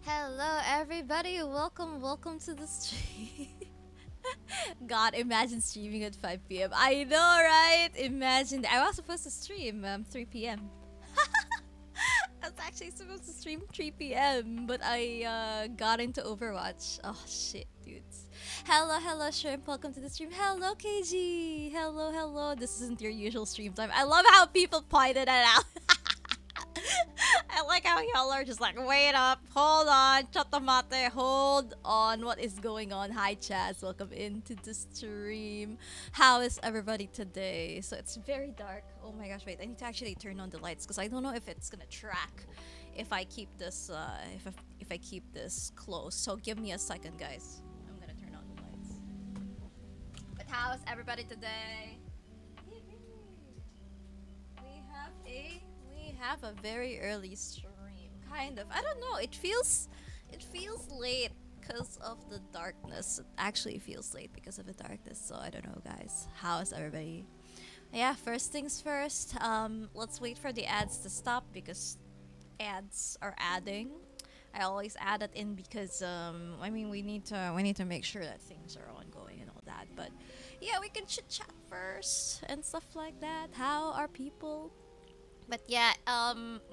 Hello, everybody. Welcome to the stream. God, imagine streaming at 5 p.m. I know, right? Imagine. I was supposed to stream 3 p.m. I was actually supposed to stream 3 p.m. But I got into Overwatch. Oh, shit, dudes. Hello, Shrimp. Welcome to the stream. Hello, KG. Hello. This isn't your usual stream time. I love how people pointed it out. I like how y'all are just like, wait up, hold on, chotomate, hold on, what is going on? Hi, Chaz, welcome into the stream. How is everybody today? So it's very dark. Oh my gosh, wait, I need to actually turn on the lights because I don't know if it's gonna track if I keep this, if I keep this close. So give me a second, guys. I'm gonna turn on the lights. But how is everybody today? We have a very early stream, kind of. I don't know. It feels late because of the darkness. It actually feels late because of the darkness. So I don't know, guys. How's everybody? Yeah. First things first. Let's wait for the ads to stop because ads are adding. I always add it in because I mean we need to make sure that things are ongoing and all that. But yeah, we can chit chat first and stuff like that. How are people? But yeah,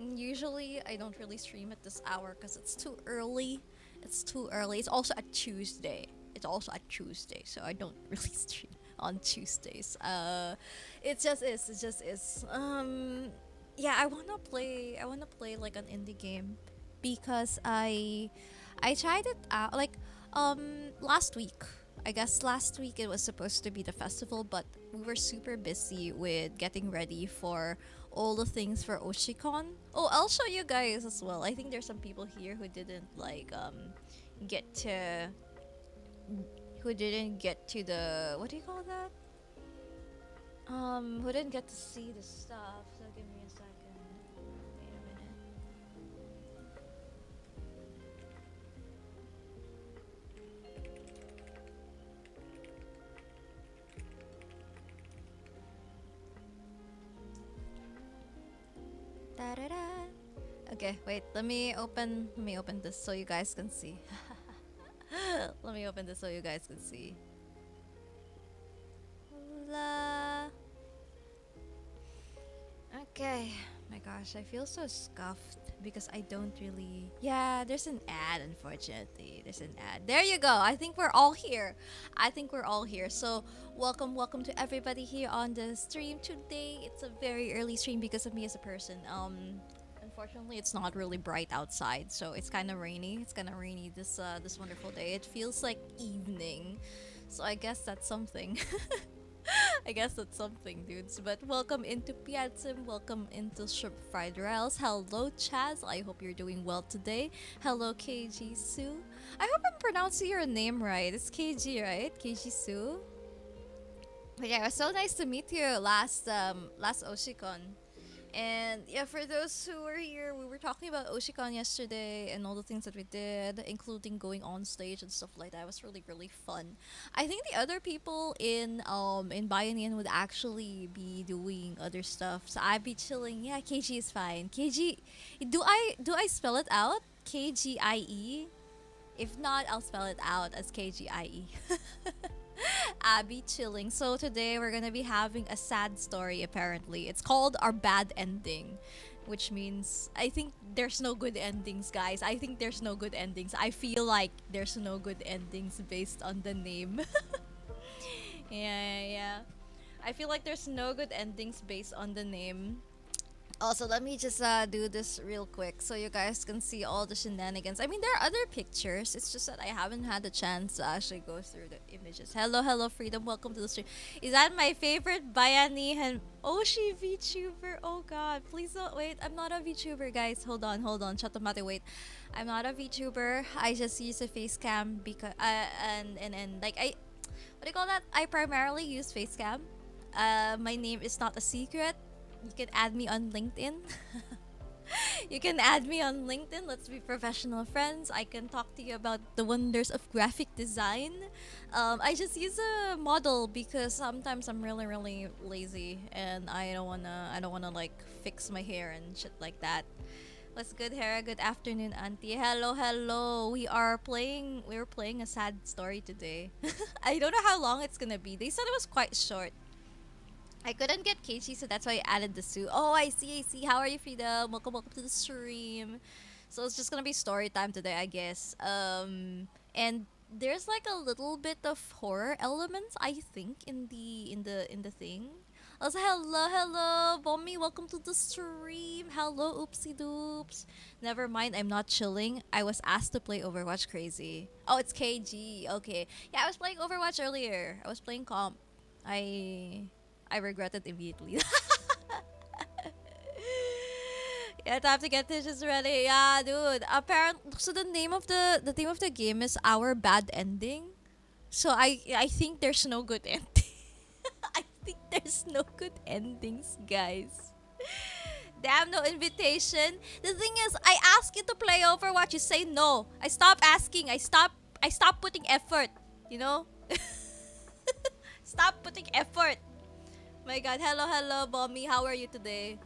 usually I don't really stream at this hour because it's too early. It's too early. It's also a Tuesday. It's also a Tuesday, so I don't really stream on Tuesdays. It just is. It just is. Yeah, I wanna play. I wanna play like an indie game because I tried it out like last week. I guess last week it was supposed to be the festival, but we were super busy with getting ready for all the things for Oshikon. Oh, I'll show you guys as well. I think there's some people here who didn't like get to who didn't get to the what do you call that? Who didn't get to see the stuff. So give me a second. Wait a minute. Da-da-da. Okay, wait. Let me open this so you guys can see. Let me open this so you guys can see. La. Okay. My gosh, I feel so scuffed because I don't really. Yeah, there's an ad, unfortunately. There's an ad. There you go. I think we're all here. I think we're all here. So, welcome to everybody here on the stream today. It's a very early stream because of me as a person. Unfortunately, it's not really bright outside, so it's kind of rainy. It's kind of rainy this wonderful day. It feels like evening, so I guess that's something. I guess that's something, dudes. But welcome into Piazzim. Welcome into Shrimp Fried Rice. Hello, Chaz. I hope you're doing well today. Hello, KG Sue. I hope I'm pronouncing your name right. It's KG, right? KG Sue. But yeah, it was so nice to meet you last Oshikon. And yeah, for those who were here, we were talking about Oshikon yesterday and all the things that we did, including going on stage and stuff like that. It was really fun. I think the other people in Bayanihan would actually be doing other stuff. So I'd be chilling. Yeah, KG is fine. KG, do I spell it out? KGIE. If not, I'll spell it out as KGIE. Abby chilling. So today we're gonna be having a sad story apparently. It's called Our Bad Ending. Which means I think there's no good endings, guys. I think there's no good endings. I feel like there's no good endings based on the name. Yeah. I feel like there's no good endings based on the name. Also, let me just do this real quick so you guys can see all the shenanigans. I mean, there are other pictures. It's just that I haven't had the chance to actually go through the images. Hello, Freedom. Welcome to the stream. Is that my favorite Bayanihan Oshi VTuber? Oh God, please don't wait. I'm not a VTuber, guys. Hold on. Chatomate, wait. I'm not a VTuber. I just use a face cam because and like I, what do you call that? I primarily use face cam. My name is not a secret. You can add me on LinkedIn. You can add me on LinkedIn. Let's be professional friends. I can talk to you about the wonders of graphic design. I just use a model because sometimes I'm really lazy and I don't wanna like fix my hair and shit like that. What's good, Hera? Good afternoon, Auntie. Hello, hello. We're playing a sad story today. I don't know how long it's gonna be. They said it was quite short. I couldn't get Keiichi, so that's why I added the suit. Oh, I see. How are you, Freedom? Welcome to the stream. So it's just gonna be story time today, I guess. And there's like a little bit of horror elements, I think, in the thing. Also, hello, Bommy. Welcome to the stream. Hello, Oopsie Doops. Never mind, I'm not chilling. I was asked to play Overwatch. Crazy. Oh, it's KG. Okay. Yeah, I was playing Overwatch earlier. I was playing comp. I I regret it immediately. Yeah, time to get dishes ready. Yeah, dude. Apparently, so the name of the game is Our Bad Ending. So I think there's no good ending. I think there's no good endings, guys. Damn, no invitation. The thing is, I ask you to play Overwatch, you say no. I stop asking. I stop putting effort. You know? Stop putting effort. My God, hello, Bommy. How are you today?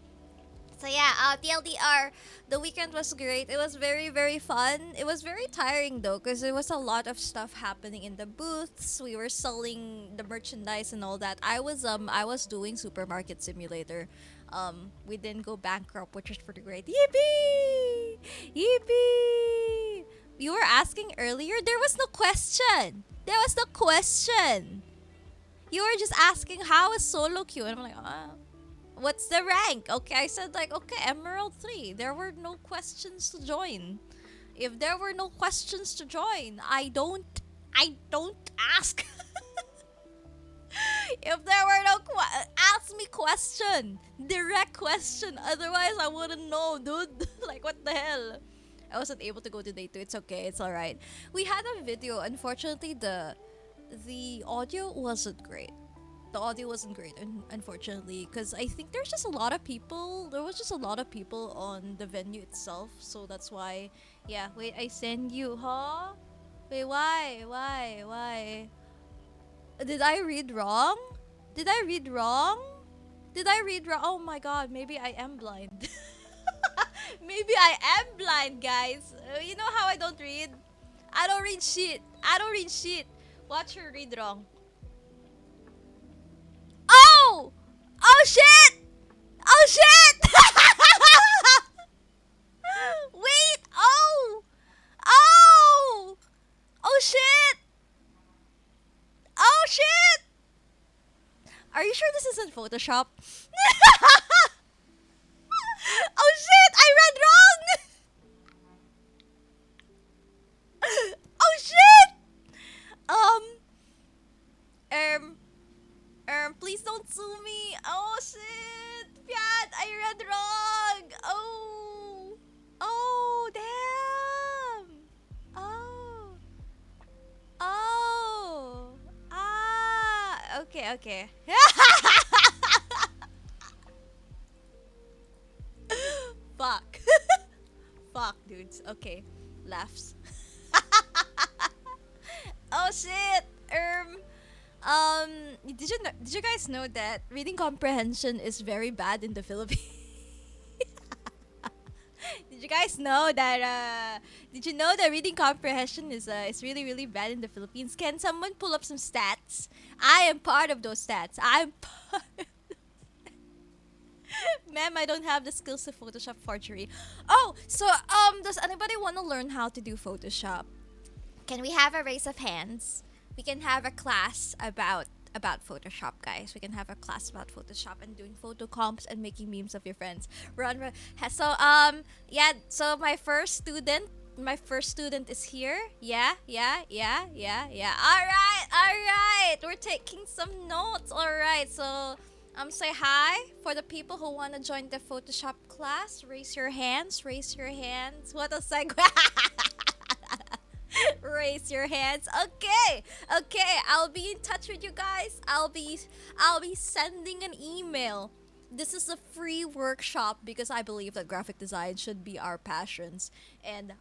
So yeah, TLDR, the weekend was great. It was very, very fun. It was very tiring though, because there was a lot of stuff happening in the booths. We were selling the merchandise and all that. I was doing Supermarket Simulator. We didn't go bankrupt, which was pretty great. Yippee! Yippee! You were asking earlier. There was no question. There was no question. You were just asking how is solo queue, and I'm like, what's the rank? Okay, I said like, okay, Emerald 3. There were no questions to join. If there were no questions to join, I don't ask. If there were no ask me question. Direct question. Otherwise, I wouldn't know, dude. Like, what the hell? I wasn't able to go to day 2. It's okay. It's alright. We had a video. Unfortunately, the audio wasn't great. The audio wasn't great, unfortunately, because I think there's just a lot of people. There was just a lot of people on the venue itself, so that's why. Yeah, wait, I send you, huh? Wait, why? Did I read wrong? Did I read wrong? Did I read wrong? Oh my God, maybe I am blind. Maybe I am blind, guys. You know how I don't read? I don't read shit. I don't read shit. Watch her read wrong. Oh! Oh shit! Oh shit! Wait! Oh! Oh! Oh shit! Oh shit! Are you sure this isn't Photoshop? Oh shit! I read wrong! Oh shit! Um, please don't sue me. Oh shit! Piat, I read wrong. Oh, oh damn. Oh, oh, okay. Fuck, fuck, dudes. Okay, laughs. Oh shit. Um, did you guys know that reading comprehension is very bad in the Philippines? Did you guys know that? Did you know that reading comprehension is really really bad in the Philippines? Can someone pull up some stats? I am part of those stats. I'm part. Ma'am, I don't have the skills to Photoshop forgery. Oh, so does anybody want to learn how to do Photoshop? Can we have a raise of hands? We can have a class about Photoshop, guys. We can have a class about Photoshop and doing photo comps and making memes of your friends. Run. So yeah. So my first student is here. Yeah. All right. We're taking some notes. All right. So say hi for the people who want to join the Photoshop class. Raise your hands. What a segue. Raise your hands. Okay. I'll be in touch with you guys. I'll be sending an email. This is a free workshop because I believe that graphic design should be our passions. And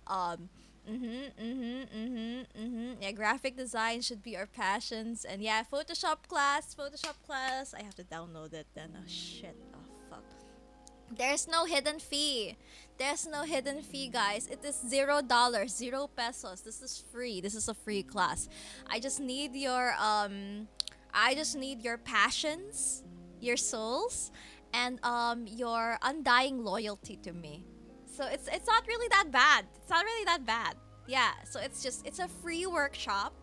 yeah, graphic design should be our passions. And yeah, Photoshop class. I have to download it then. Oh shit. Oh fuck. There's no hidden fee. There's no hidden fee, guys. It is $0, 0 pesos. This is free. This is a free class. I just need your I just need your passions, your souls, and your undying loyalty to me. So it's not really that bad. It's not really that bad. Yeah. So it's a free workshop.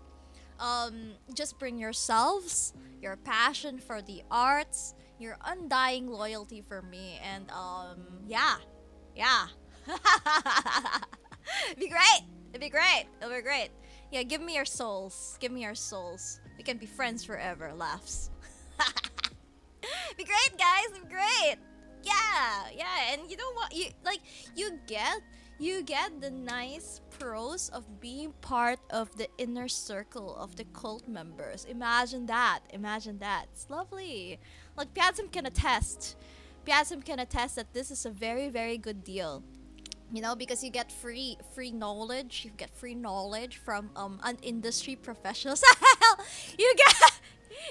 Just bring yourselves, your passion for the arts, your undying loyalty for me, and yeah, yeah. It'd be great. It'd be great. It'll be great. Yeah, give me your souls. Give me your souls. We can be friends forever. Laughs. Be great, guys. Be great. Yeah, yeah. And you know what? You get the nice pros of being part of the inner circle of the cult members. Imagine that. Imagine that. It's lovely. Like Piazam can attest. Piazam can attest that this is a very, very good deal. Because you get free knowledge. You get free knowledge from an industry professional. you get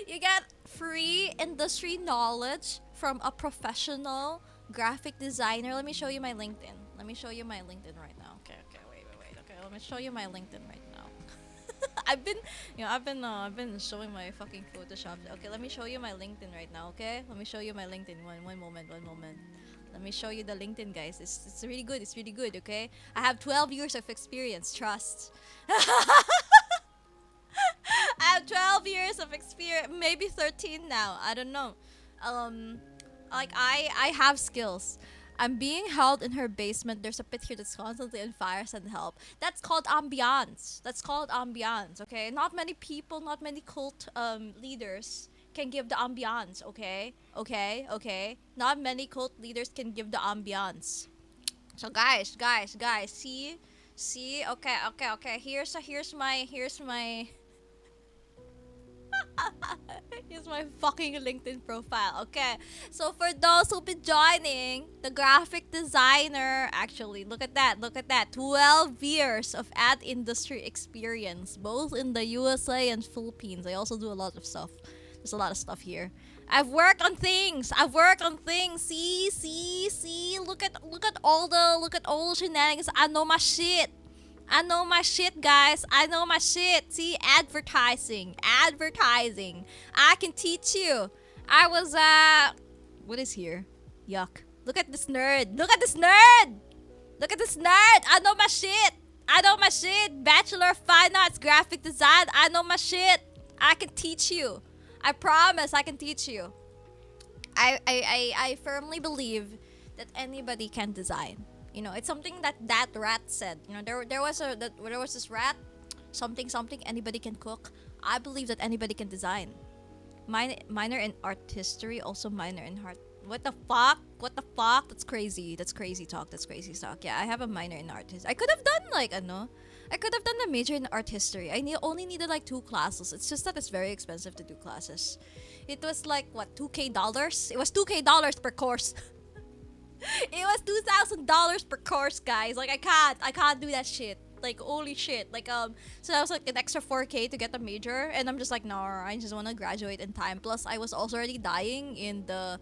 you get free industry knowledge from a professional graphic designer. Let me show you my LinkedIn. Let me show you my LinkedIn right now. Okay, okay, wait. Okay, let me show you my LinkedIn right now. I've been showing my fucking Photoshop. Okay, let me show you my LinkedIn right now. Okay, let me show you my LinkedIn. One moment, one moment. Let me show you the LinkedIn, guys. It's really good. It's really good. Okay, I have 12 years of experience. Trust. I have 12 years of experience, maybe 13 now. I don't know. Um, I have skills. I'm being held in her basement. There's a pit here that's constantly on fire. Send help. That's called ambiance. That's called ambiance. Okay. Not many people, not many cult leaders can give the ambiance. Okay. Okay. Okay. Not many cult leaders can give the ambiance. So guys. See. Okay. Okay. Okay. Here's my Here's my fucking LinkedIn profile. Okay. So for those who've been joining, the graphic designer, actually, look at that. Look at that. 12 years of ad industry experience, both in the USA and Philippines. I also do a lot of stuff. There's a lot of stuff here. I've worked on things. See. Look at all the shenanigans. I know my shit. I know my shit, guys. I know my shit. See, advertising. I can teach you. I was, what is here? Yuck. Look at this nerd. I know my shit. Bachelor of Fine Arts Graphic Design. I know my shit. I can teach you. I promise I can teach you. I firmly believe that anybody can design. It's something that rat said. There was this rat, something anybody can cook. I believe that anybody can design. Minor in art history, also minor in art. What the fuck? That's crazy. That's crazy talk. Yeah, I have a minor in art history. I could have done a major in art history. Only needed like 2 classes. It's just that it's very expensive to do classes. It was like what, $2,000? It was $2,000 per course. It was $2,000 per course, guys. Like I can't do that shit. Like holy shit. So that was like an extra 4K to get a major, and I'm just like, no, I just want to graduate in time. Plus, I was already dying the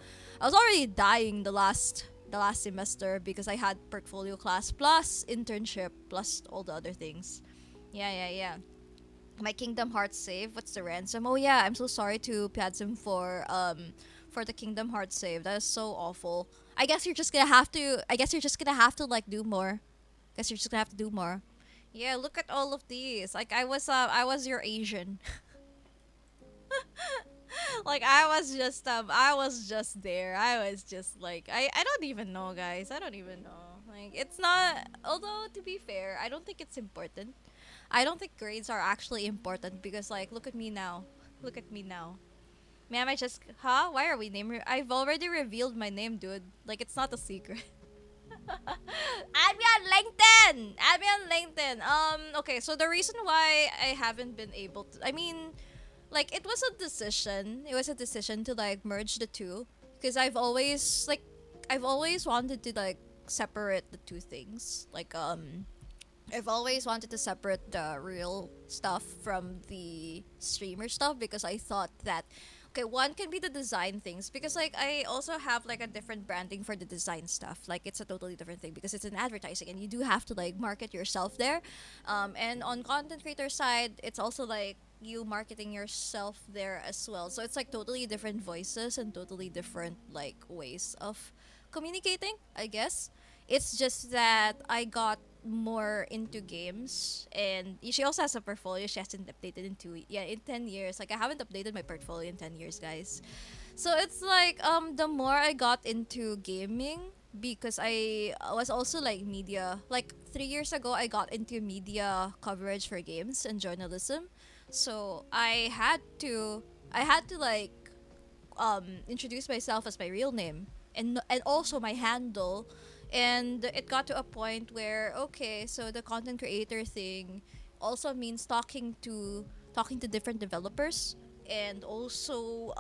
last semester because I had portfolio class plus internship plus all the other things. Yeah. My Kingdom Hearts save. What's the ransom? Oh yeah, I'm so sorry to Piadzim for the Kingdom Hearts save. That is so awful. I guess you're just gonna have to like do more. Yeah, look at all of these. Like I was your Asian. Like I was just there. I was just like I don't even know, guys. I don't even know. Like it's not, although to be fair, I don't think it's important. I don't think grades are actually important because like look at me now. Look at me now. Ma'am, why are we I've already revealed my name, dude. Like, it's not a secret. Add me on LinkedIn! Okay, so the reason why I haven't been able to, like, it was a decision. It was a decision to, like, merge the two. Because I've always wanted to, like, separate the two things. Like, I've always wanted to separate the real stuff from the streamer stuff because I thought that Okay, one can be the design things because like I also have like a different branding for the design stuff. Like it's a totally different thing because it's in advertising and you do have to like market yourself there. And on content creator side, it's also like you marketing yourself there as well. So it's like totally different voices and totally different like ways of communicating, I guess. It's just that I got more into games and she also has a portfolio she hasn't updated in 10 years. Like I haven't updated my portfolio in 10 years, guys. So it's like the more I got into gaming because I was also like media. Like 3 years ago I got into media coverage for games and journalism. So I had to like introduce myself as my real name and also my handle, and it got to a point where okay, so the content creator thing also means talking to different developers, and also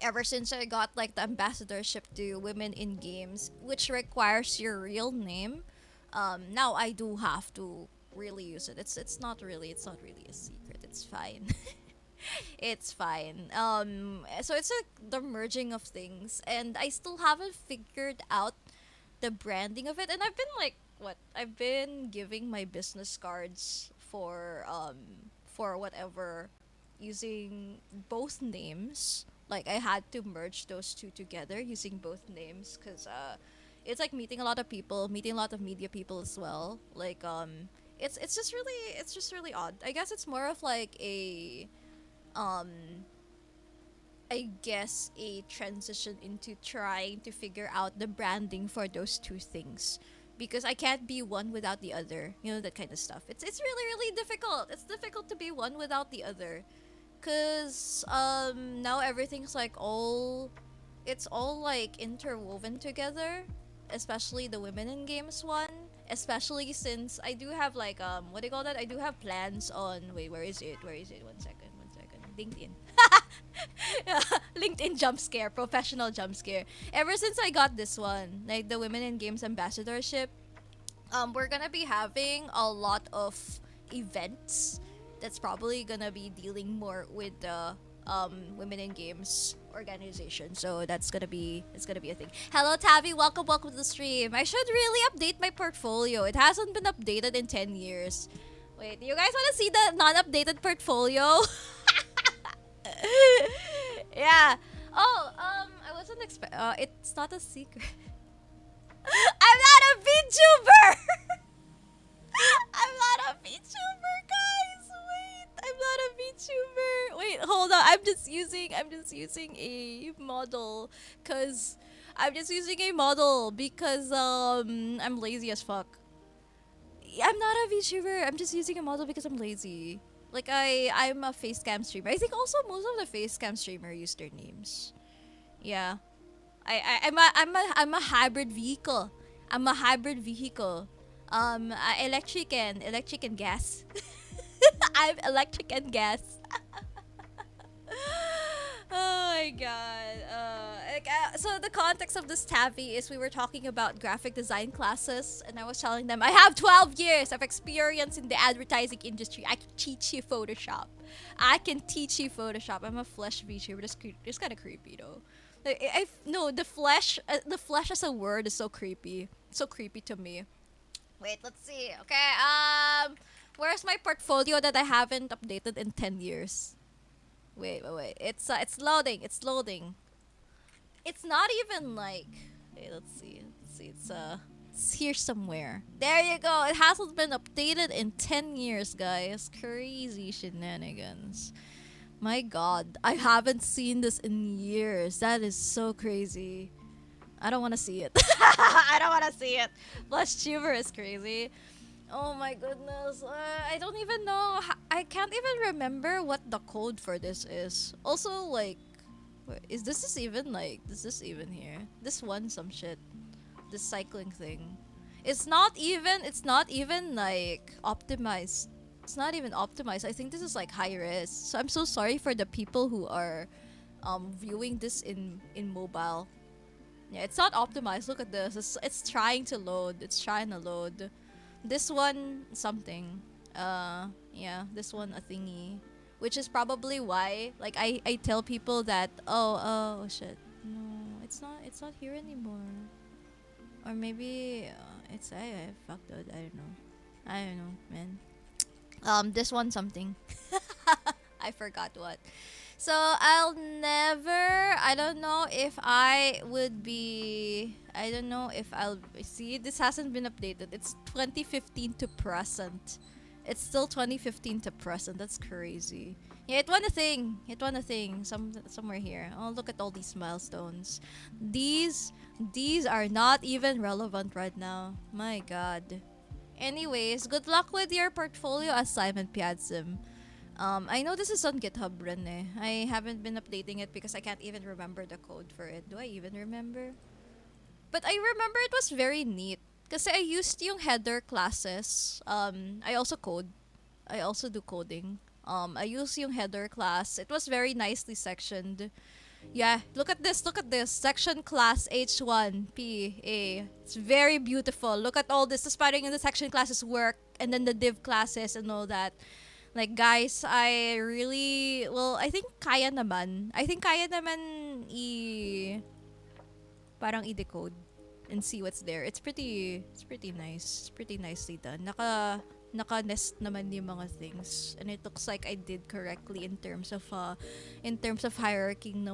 ever since I got like the ambassadorship to women in games, which requires your real name, now I do have to really use it. It's not really a secret. It's fine. It's fine. So it's like the merging of things, and I still haven't figured out the branding of it. And I've been like, what? I've been giving my business cards for whatever, using both names. Like I had to merge those two together using both names because it's like meeting a lot of people, meeting a lot of media people as well. Like it's just really odd. I guess it's more of like um I guess a transition into trying to figure out the branding for those two things because I can't be one without the other. You know, that kind of stuff. It's really really difficult. It's difficult to be one without the other cuz now everything's like all it's all like interwoven together, especially the women in games one. Especially since I do have like what do you call that? I do have plans on wait, where is it? Where is it? One second, one second. LinkedIn. LinkedIn jump scare, professional jump scare. Ever since I got this one, like the Women in Games ambassadorship, we're gonna be having a lot of events that's probably gonna be dealing more with the Women in Games organization. So it's gonna be a thing. Hello Tavi, welcome to the stream. I should really update my portfolio. It hasn't been updated in 10 years. Wait, do you guys want to see the non-updated portfolio? Yeah. Oh, I wasn't expect. It's not a secret. I'm not a VTuber. I'm not a VTuber, guys. Wait, I'm not a VTuber. Wait, hold on. I'm just using a model, cause I'm just using a model because I'm lazy as fuck. I'm not a VTuber. I'm just using a model because I'm lazy. Like I'm a face cam streamer. I think also most of the face cam streamer use their names. Yeah. I'm a hybrid vehicle. I'm a hybrid vehicle. Electric and gas. I'm electric and gas. Oh my god. So the context of this tabby is we were talking about graphic design classes, and I was telling them I have 12 years of experience in the advertising industry. I can teach you Photoshop. I can teach you Photoshop. I'm a flesh VTuber. It's kind of creepy though. Like, no, the flesh as a word is so creepy. So creepy to me. Wait, let's see. Okay, where's my portfolio that I haven't updated in 10 years? Wait. It's loading. It's loading. It's not even like. Wait, let's see. It's here somewhere. There you go. It hasn't been updated in 10 years, guys. Crazy shenanigans. My god, I haven't seen this in years. That is so crazy. I don't want to see it. I don't want to see it. Flush tuber is crazy. Oh my goodness. I don't even know. I can't even remember what the code for this is. Also, like, is this even here? This one, some shit. This cycling thing. It's not even like optimized. It's not even optimized. I think this is like high res. So I'm so sorry for the people who are viewing this in mobile. Yeah, it's not optimized. Look at this. It's trying to load. It's trying to load. This one something. Yeah, this one a thingy. which is probably why like I tell people that oh shit, no, it's not here anymore, or maybe it's I fucked it. I don't know, man. This one something. I forgot what. So I'll never. I don't know if I would be. I don't know if I'll see. This hasn't been updated. It's 2015 to present. It's still 2015 to present. That's crazy. Yeah, it won a thing. It won a thing. Somewhere here. Oh, look at all these milestones. These are not even relevant right now. My God. Anyways, good luck with your portfolio assignment, Piadzim. I know this is on GitHub run eh. I haven't been updating it because I can't even remember the code for it. Do I even remember? But I remember it was very neat. Kasi I used yung header classes. I also code. I also do coding. I use yung header class. It was very nicely sectioned. Yeah, look at this. Look at this. Section class H1PA. It's very beautiful. Look at all this. Tapos parang in the section classes work and then the div classes and all that. Like guys, I really I think kaya naman. I think kaya naman parang i-decode and see what's there. It's pretty nice. It's pretty nicely done. Naka-nest naman yung mga things, and it looks like I did correctly in terms of hierarchy ng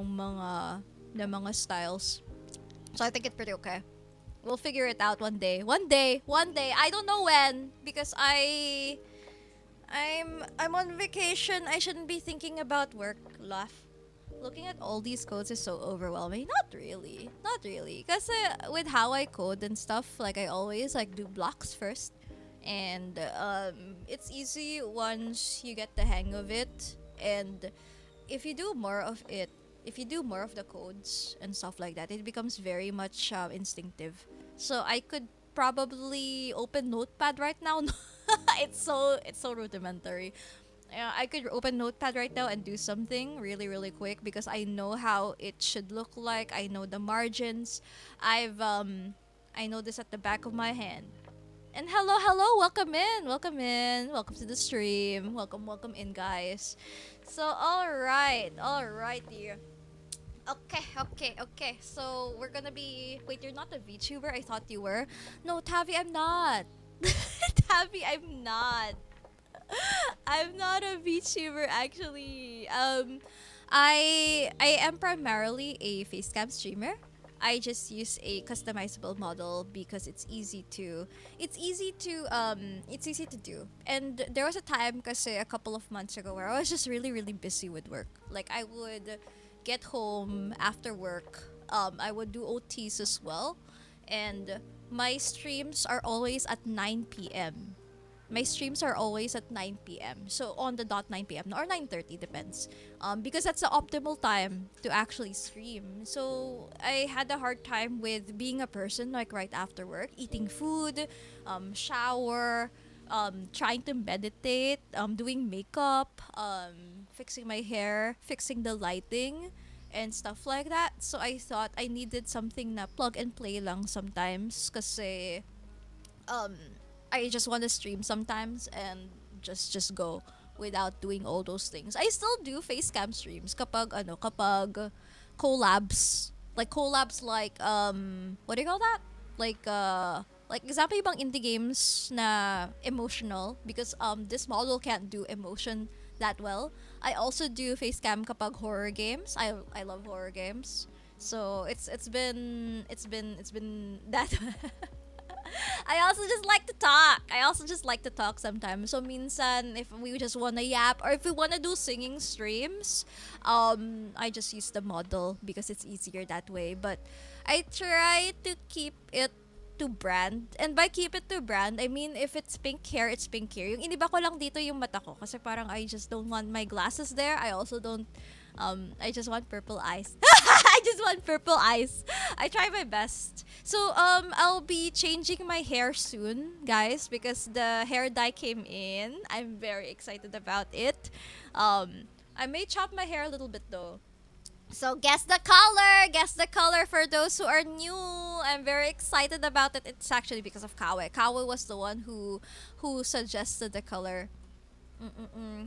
mga styles. So I think it's pretty okay. We'll figure it out one day. One day. I don't know when because I'm on vacation. I shouldn't be thinking about work. Laugh. Looking at all these codes is so overwhelming. Not really. Because with how I code and stuff, like I always like do blocks first. And it's easy once you get the hang of it. And if you do more of the codes and stuff like that, it becomes very much instinctive. So I could probably open Notepad right now. It's so rudimentary. I could open Notepad right now and do something really quick because I know how it should look like. I know the margins. I know this at the back of my hand. And hello, welcome welcome to the stream, welcome in, guys. So alright dear. Okay, so we're gonna be, wait, you're not a VTuber? I thought you were. No, Tavi, I'm not. Tavi, I'm not. I'm not a VTuber actually. I am primarily a facecam streamer. I just use a customizable model because it's easy to do. And there was a time kasi a couple of months ago where I was just really busy with work. Like I would get home after work. I would do OTs as well, and my streams are always at 9 p.m. My streams are always at 9 p.m. So on the dot 9 p.m. or 9:30 depends. Because that's the optimal time to actually stream. So I had a hard time with being a person like right after work, eating food, shower, trying to meditate, doing makeup, fixing my hair, fixing the lighting, and stuff like that. So I thought I needed something na plug and play lang sometimes kasi I just want to stream sometimes and just go without doing all those things. I still do face cam streams kapag collabs. Like collabs like what do you call that? Like example yung bang indie games na emotional because this model can't do emotion that well. I also do face cam kapag horror games. I love horror games. So it's been that I also just like to talk sometimes. So minsan if we just wanna yap or if we wanna do singing streams, I just use the model because it's easier that way. But I try to keep it to brand. And by keep it to brand, I mean if it's pink hair, it's pink hair. Yung iniba ko lang dito yung mata ko kasi parang I just don't want my glasses there. I also don't I just want purple eyes. I just want purple eyes. I try my best. So I'll be changing my hair soon, guys, because the hair dye came in. I'm very excited about it. I may chop my hair a little bit though. So guess the color. Guess the color for those who are new. I'm very excited about it. It's actually because of Kawe. Kawe was the one who suggested the color.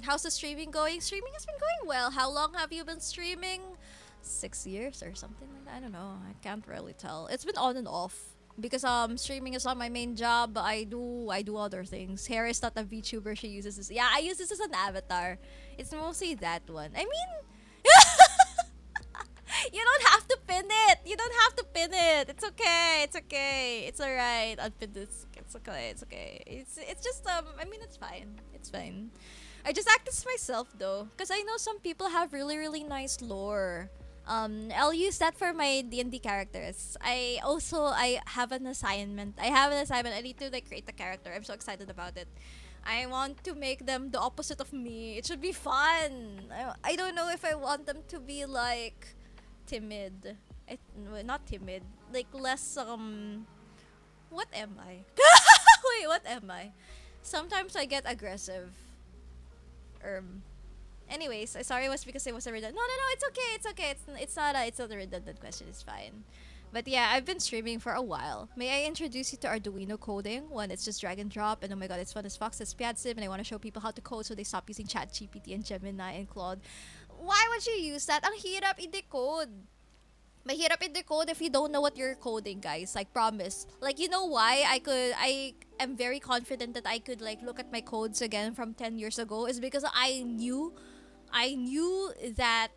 How's the streaming going? Streaming has been going well. How long have you been streaming? 6 years or something like that. I don't know. I can't really tell. It's been on and off because streaming is not my main job. But I do other things. Hair is not a VTuber. She uses this. Yeah, I use this as an avatar. It's mostly that one. I mean, you don't have to pin it. You don't have to pin it. It's okay. It's okay. It's alright. Unpin this. It's okay. It's okay. It's just I mean, it's fine. It's fine. I just act as myself though, because I know some people have really nice lore. I'll use that for my D&D characters. I have an assignment. I have an assignment. I need to like create a character. I'm so excited about it. I want to make them the opposite of me. It should be fun. I don't know if I want them to be like timid. No, not timid. Like less what am I? Wait, what am I? Sometimes I get aggressive. Um Anyways, I sorry it was because it was a redundant. No, it's okay. It's okay. It's not a redundant question. It's fine. But yeah, I've been streaming for a while. May I introduce you to Arduino coding? One, it's just drag and drop, and oh my god, it's fun as fox, it's piatsive, and I want to show people how to code so they stop using ChatGPT and Gemini and Claude. Why would you use that? Ang hirap i-decode. Mahirap i-decode if you don't know what you're coding, guys. Like, promise. Like, you know why I am very confident that I could, like, look at my codes again from 10 years ago is because I knew that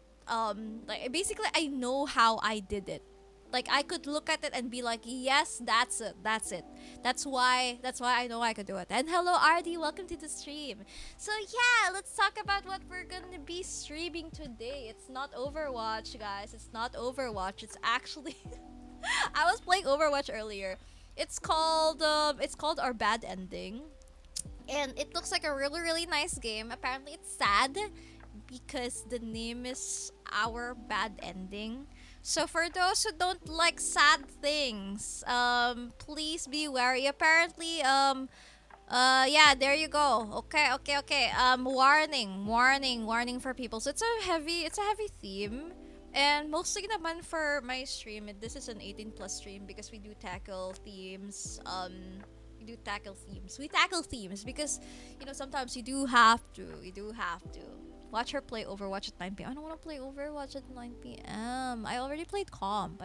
like basically I know how I did it. Like I could look at it and be like, yes, that's it. That's it. That's why I know I could do it. And hello RD, welcome to the stream. So yeah, let's talk about what we're gonna be streaming today. It's not Overwatch, guys. It's not Overwatch. It's actually I was playing Overwatch earlier. It's called Our Bad Ending. And it looks like a really nice game. Apparently it's sad because the name is Our Bad Ending. So for those who don't like sad things, please be wary. Apparently, yeah, there you go. Okay. Warning for people. So it's a heavy theme. And mostly naman for my stream, this is an 18 plus stream because we do tackle themes. We tackle themes because sometimes you do have to watch her play Overwatch at 9 p.m. I don't want to play Overwatch at 9 p.m. I already played comp,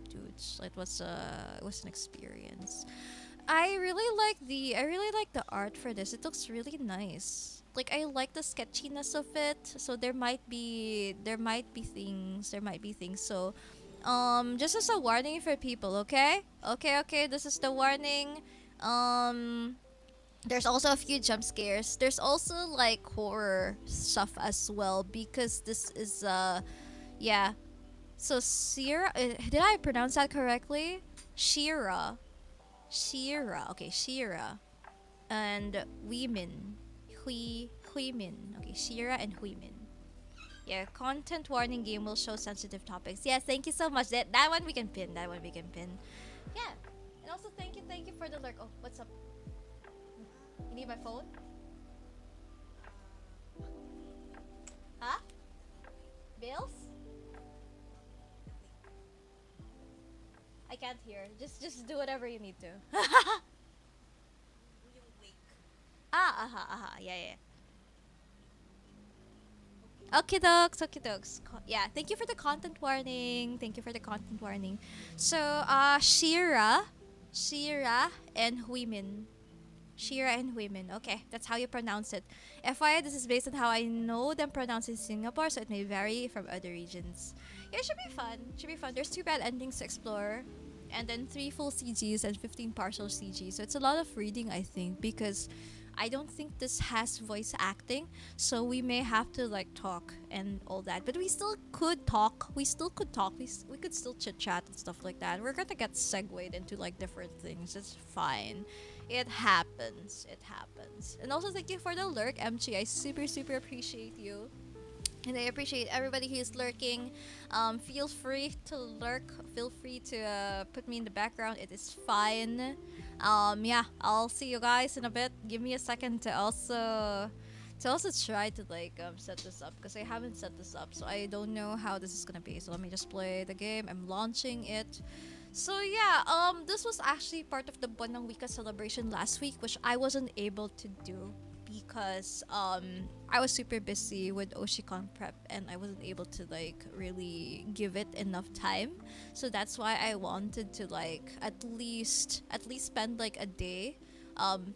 dudes. It was an experience. I really like the art for this. It looks really nice. Like I like the sketchiness of it. So there might be things. So just as a warning for people, okay? Okay, this is the warning. Um there's also a few jump scares. There's also like horror stuff as well because this is yeah. So Shira, did I pronounce that correctly? Shira. Shira. Okay, Shira. And Huimin. Huimin. Okay, Shira and Huimin. Yeah, content warning game will show sensitive topics. Yes, thank you so much. That one we can pin. Yeah. And also thank you for the lurk. Oh, what's up? You need my phone? Huh? Bills? I can't hear. Just do whatever you need to. Yeah. Okay, dogs. Yeah, thank you for the content warning. So, Shira, and Huimin. Shira and Huimin. Okay, that's how you pronounce it. FYI, this is based on how I know them pronounced in Singapore, so it may vary from other regions. Yeah, it should be fun. There's 2 bad endings to explore, and then 3 full CGs and 15 partial CGs. So it's a lot of reading, I think, because I don't think this has voice acting, so we may have to like talk and all that. But we still could talk. We could still chit chat and stuff like that. We're gonna get segued into like different things. It's fine. It happens. And also thank you for the lurk, MG. I super appreciate you. And I appreciate everybody who's lurking. Feel free to lurk. Feel free to put me in the background. It is fine. Yeah, I'll see you guys in a bit. Give me a second to also try to like set this up because I haven't set this up, so I don't know how this is gonna be. So let me just play the game. I'm launching it. So yeah, this was actually part of the Buwan ng Wika celebration last week, which I wasn't able to do because I was super busy with Oshicon prep and I wasn't able to like really give it enough time. So that's why I wanted to like at least spend like a day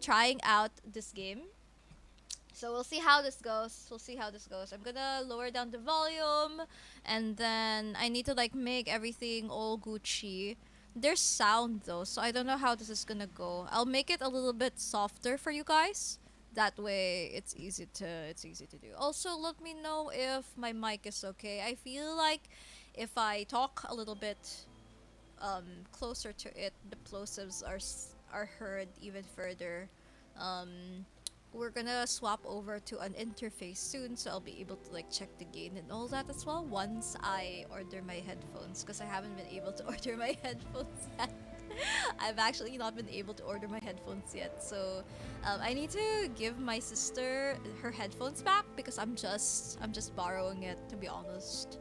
trying out this game. So we'll see how this goes. We'll see how this goes. I'm gonna lower down the volume, and then I need to like make everything all Gucci. There's sound though, so I don't know how this is gonna go. I'll make it a little bit softer for you guys. That way, it's easy to do. Also, let me know if my mic is okay. I feel like if I talk a little bit closer to it, the plosives are heard even further. Um, we're gonna swap over to an interface soon, so I'll be able to like check the gain and all that as well once I order my headphones, because I haven't been able to order my headphones yet. I've actually not been able to order my headphones yet, so I need to give my sister her headphones back because I'm just borrowing it, to be honest.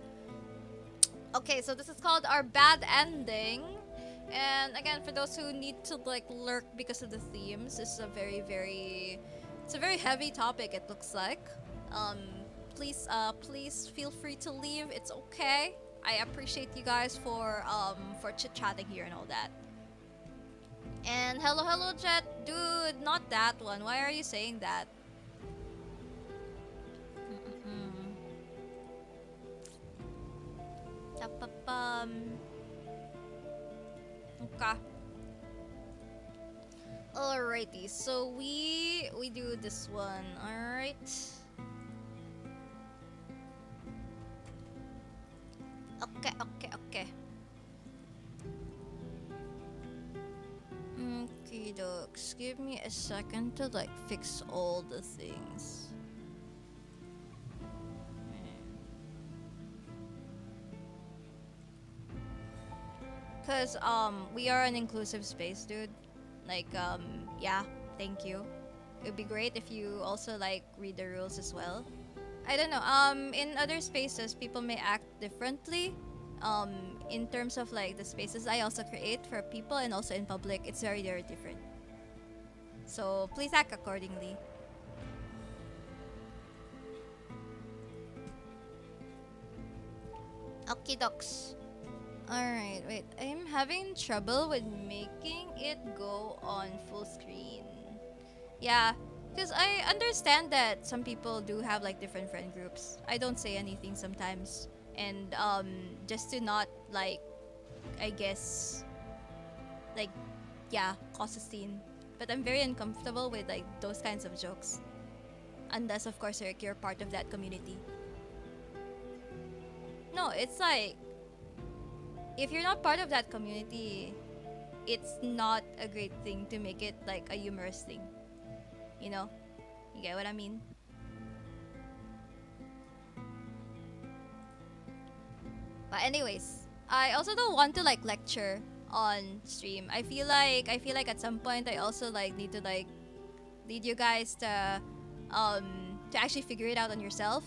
Okay, so this is called our bad ending. And again, for those who need to like lurk because of the themes, this is a it's a very heavy topic. It looks like. Um, please feel free to leave. It's okay. I appreciate you guys for chit chatting here and all that. And hello, Jet, dude, not that one. Why are you saying that? Mm-mm-mm. Tapapam. Okay. Alrighty, so we do this one. Alright. Okay. Okay, dokes. Give me a second to like fix all the things. Cause we are an inclusive space, dude. Like yeah, thank you. It'd be great if you also like read the rules as well. I don't know. In other spaces, people may act differently. Um, in terms of like the spaces I also create for people and also in public, it's very different. So please act accordingly. Okay, docs. Alright, wait. I'm having trouble with making it go on full screen. Yeah, because I understand that some people do have like different friend groups. I don't say anything sometimes. And just to not like, I guess, like, yeah, cause a scene. But I'm very uncomfortable with like those kinds of jokes. Unless, of course, you're part of that community. No, it's like, if you're not part of that community, it's not a great thing to make it like a humorous thing. You know? You get what I mean? But anyways, I also don't want to like lecture on stream. I feel like at some point I also like need to like lead you guys to actually figure it out on yourself,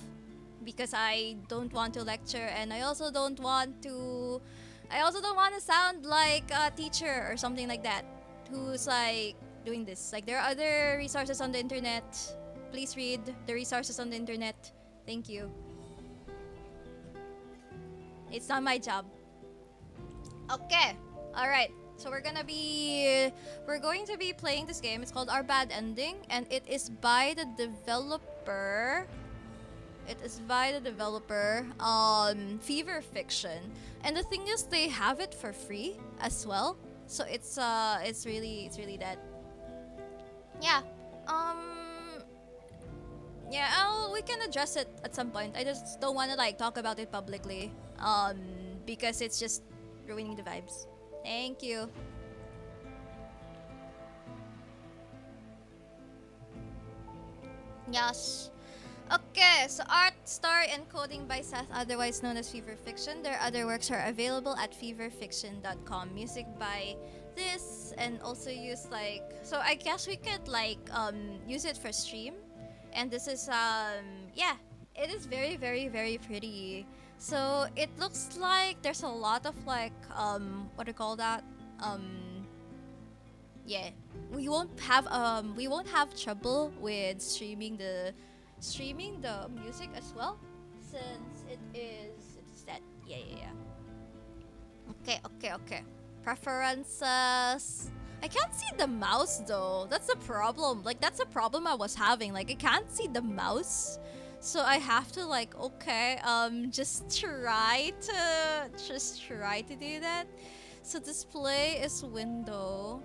because I don't want to lecture, and I also don't want to sound like a teacher or something like that who's like doing this. Like, there are other resources on the internet. Please read the resources on the internet. Thank you. It's not my job. Okay. All right. So we're going to be playing this game. It's called Our Bad Ending, and it is by the developer. Fever Fiction. And the thing is, they have it for free as well. So it's really that. Yeah. Yeah, we can address it at some point. I just don't want to like talk about it publicly. Because it's just ruining the vibes. Thank you. Yes. Okay, so art, story, and coding by Seth, otherwise known as Fever Fiction. Their other works are available at feverfiction.com. Music by this, and also use like, so I guess we could like use it for stream. And this is yeah, it is very pretty. So it looks like there's a lot of like what do you call that? Um Yeah, we won't have trouble with streaming the music as well, since it's set. Yeah, yeah, yeah. Okay, okay, okay. Preferences. I can't see the mouse though. That's the problem. Like that's a problem I was having. Like I can't see the mouse. So I have to like okay, just try to do that. So display is window.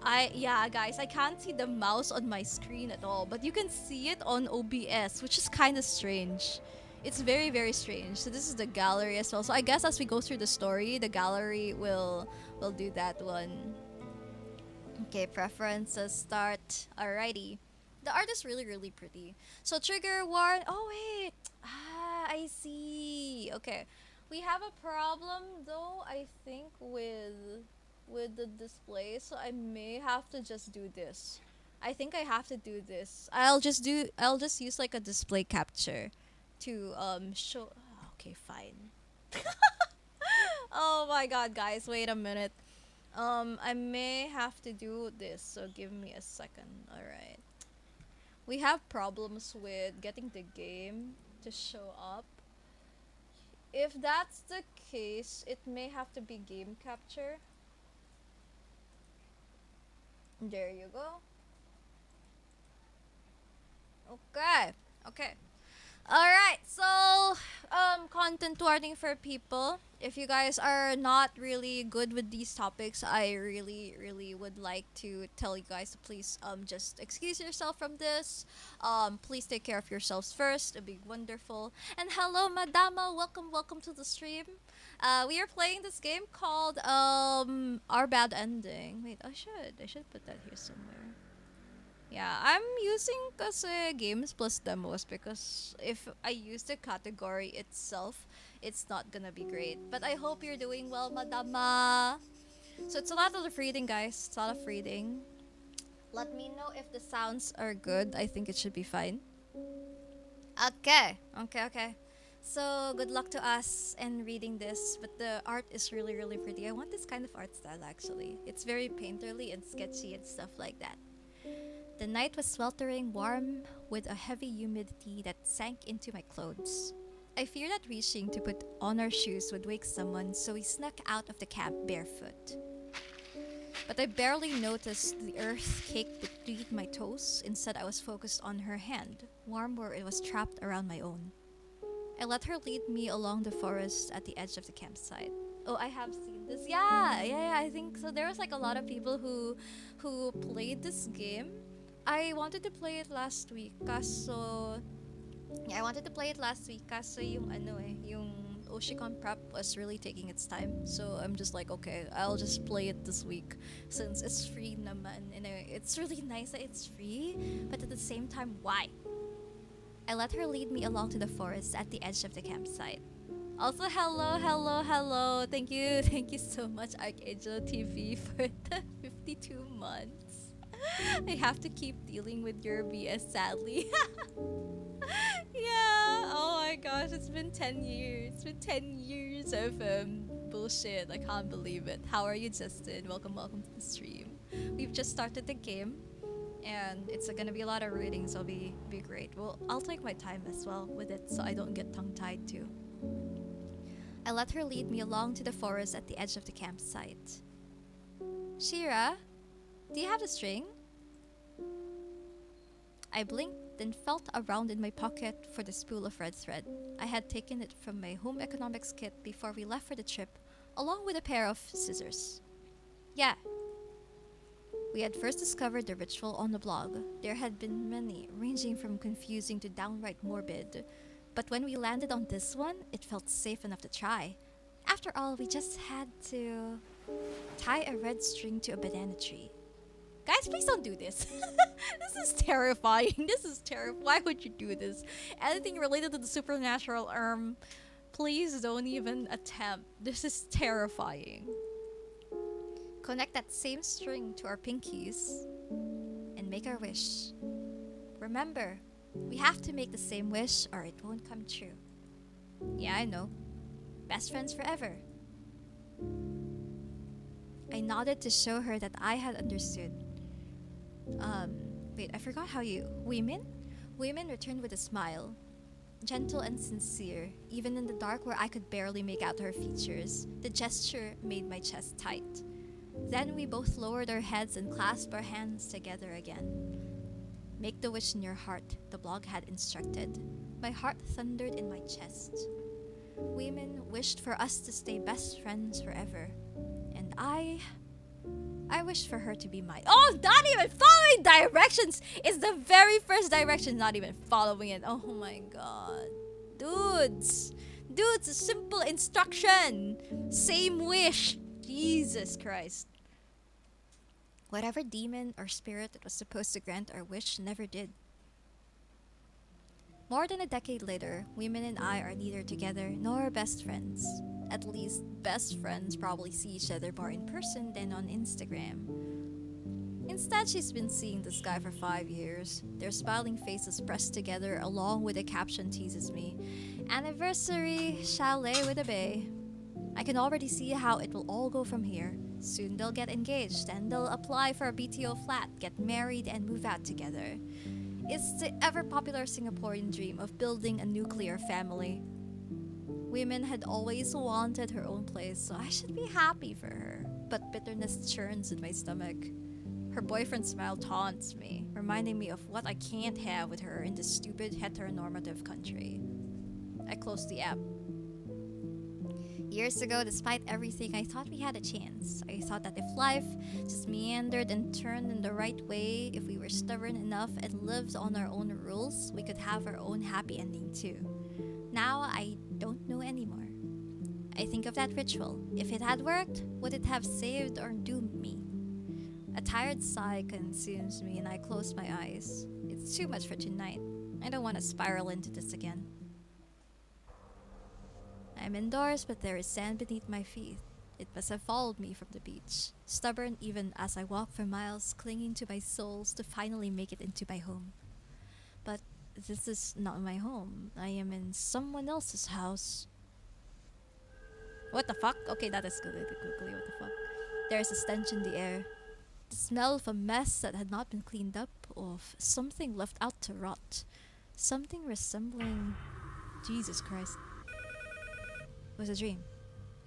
Guys, I can't see the mouse on my screen at all, but you can see it on OBS, which is kind of strange. It's very very strange. So this is the gallery as well. So I guess as we go through the story, the gallery will do that one. Okay, preferences start. Alrighty. The art is really really pretty. So trigger warn. Oh wait. I see. Okay. We have a problem though, I think with the display, so I may have to just do this. I think I have to do this. I'll just use like a display capture to show. Okay, fine. Oh my god, guys, wait a minute. I may have to do this, so give me a second. All right. We have problems with getting the game to show up. If that's the case, it may have to be game capture. There you go. Okay. Okay. Alright, so content warning for people. If you guys are not really good with these topics, I really, really would like to tell you guys to please just excuse yourself from this. Please take care of yourselves first. It'd be wonderful. And hello, Madama. Welcome, welcome to the stream. We are playing this game called Our Bad Ending. Wait, I should put that here somewhere. Yeah, I'm using kasi games plus demos because if I use the category itself, it's not gonna be great. But I hope you're doing well, Madama. So it's a lot of reading, guys. It's a lot of reading. Let me know if the sounds are good. I think it should be fine. Okay, okay, okay. So good luck to us in reading this. But the art is really, really pretty. I want this kind of art style actually. It's very painterly and sketchy and stuff like that. The night was sweltering warm with a heavy humidity that sank into my clothes. I feared that reaching to put on our shoes would wake someone, so we snuck out of the camp barefoot. But I barely noticed the earth caked between my toes. Instead, I was focused on her hand, warm where it was trapped around my own. I let her lead me along the forest at the edge of the campsite. Oh, I have seen this. Yeah, yeah, yeah, I think so. There was like a lot of people who played this game. I wanted to play it last week kaso yeah, I wanted to play it last week kaso yung Oshicon prep was really taking its time. So I'm just like, okay, I'll just play it this week since it's free naman. And it's really nice that it's free, but at the same time, why? I let her lead me along to the forest at the edge of the campsite. Also, hello, hello, hello. Thank you so much, Archangel TV, for the 52 months. I have to keep dealing with your BS, sadly. Yeah, oh my gosh, it's been 10 years. It's been 10 years of bullshit. I can't believe it. How are you, Justin? Welcome, welcome to the stream. We've just started the game, and it's gonna be a lot of reading, so be great. Well, I'll take my time as well with it so I don't get tongue-tied too. I let her lead me along to the forest at the edge of the campsite. Shira, do you have the string? I blinked, then felt around in my pocket for the spool of red thread. I had taken it from my home economics kit before we left for the trip, along with a pair of scissors. Yeah. We had first discovered the ritual on the blog. There had been many, ranging from confusing to downright morbid. But when we landed on this one, it felt safe enough to try. After all, we just had to tie a red string to a banana tree. Guys, please don't do this. This is terrifying. This is terrifying. Why would you do this? Anything related to the supernatural, please don't even attempt. This is terrifying. Connect that same string to our pinkies and make our wish. Remember, we have to make the same wish or it won't come true. Yeah, I know. Best friends forever. I I nodded to show her that I had understood. Um, Wait, I forgot how you. Women? Women returned with a smile. Gentle and sincere, even in the dark where I could barely make out her features. The gesture made my chest tight. Then we both lowered our heads and clasped our hands together again. Make the wish in your heart, the blog had instructed. My heart thundered in my chest. Women wished for us to stay best friends forever. And I wished for her to be mine. Oh, not even following directions is the very first direction, not even following it. Oh my god. Dudes, a simple instruction. Same wish. Jesus Christ. Whatever demon or spirit that was supposed to grant our wish never did. More than a decade later, Women and I are neither together nor best friends. At least, best friends probably see each other more in person than on Instagram. Instead, she's been seeing this guy for 5 years. Their smiling faces pressed together along with a caption teases me. Anniversary chalet with a bay. I can already see how it will all go from here. Soon they'll get engaged and they'll apply for a BTO flat, get married and move out together. It's the ever-popular Singaporean dream of building a nuclear family. Women had always wanted her own place, so I should be happy for her. But bitterness churns in my stomach. Her boyfriend's smile taunts me, reminding me of what I can't have with her in this stupid heteronormative country. I closed the app. Years ago, despite everything, I thought we had a chance. I thought that if life just meandered and turned in the right way, if we were stubborn enough and lived on our own rules, we could have our own happy ending too. Now, I don't know anymore. I think of that ritual. If it had worked, would it have saved or doomed me? A tired sigh consumes me and I close my eyes. It's too much for tonight. I don't want to spiral into this again. I'm indoors, but there is sand beneath my feet. It must have followed me from the beach, stubborn even as I walk for miles, clinging to my soles to finally make it into my home. But this is not my home. I am in someone else's house. What the fuck? Okay, that escalated quickly. What the fuck? There is a stench in the air. The smell of a mess that had not been cleaned up, of something left out to rot. Something resembling... Jesus Christ. It was a dream.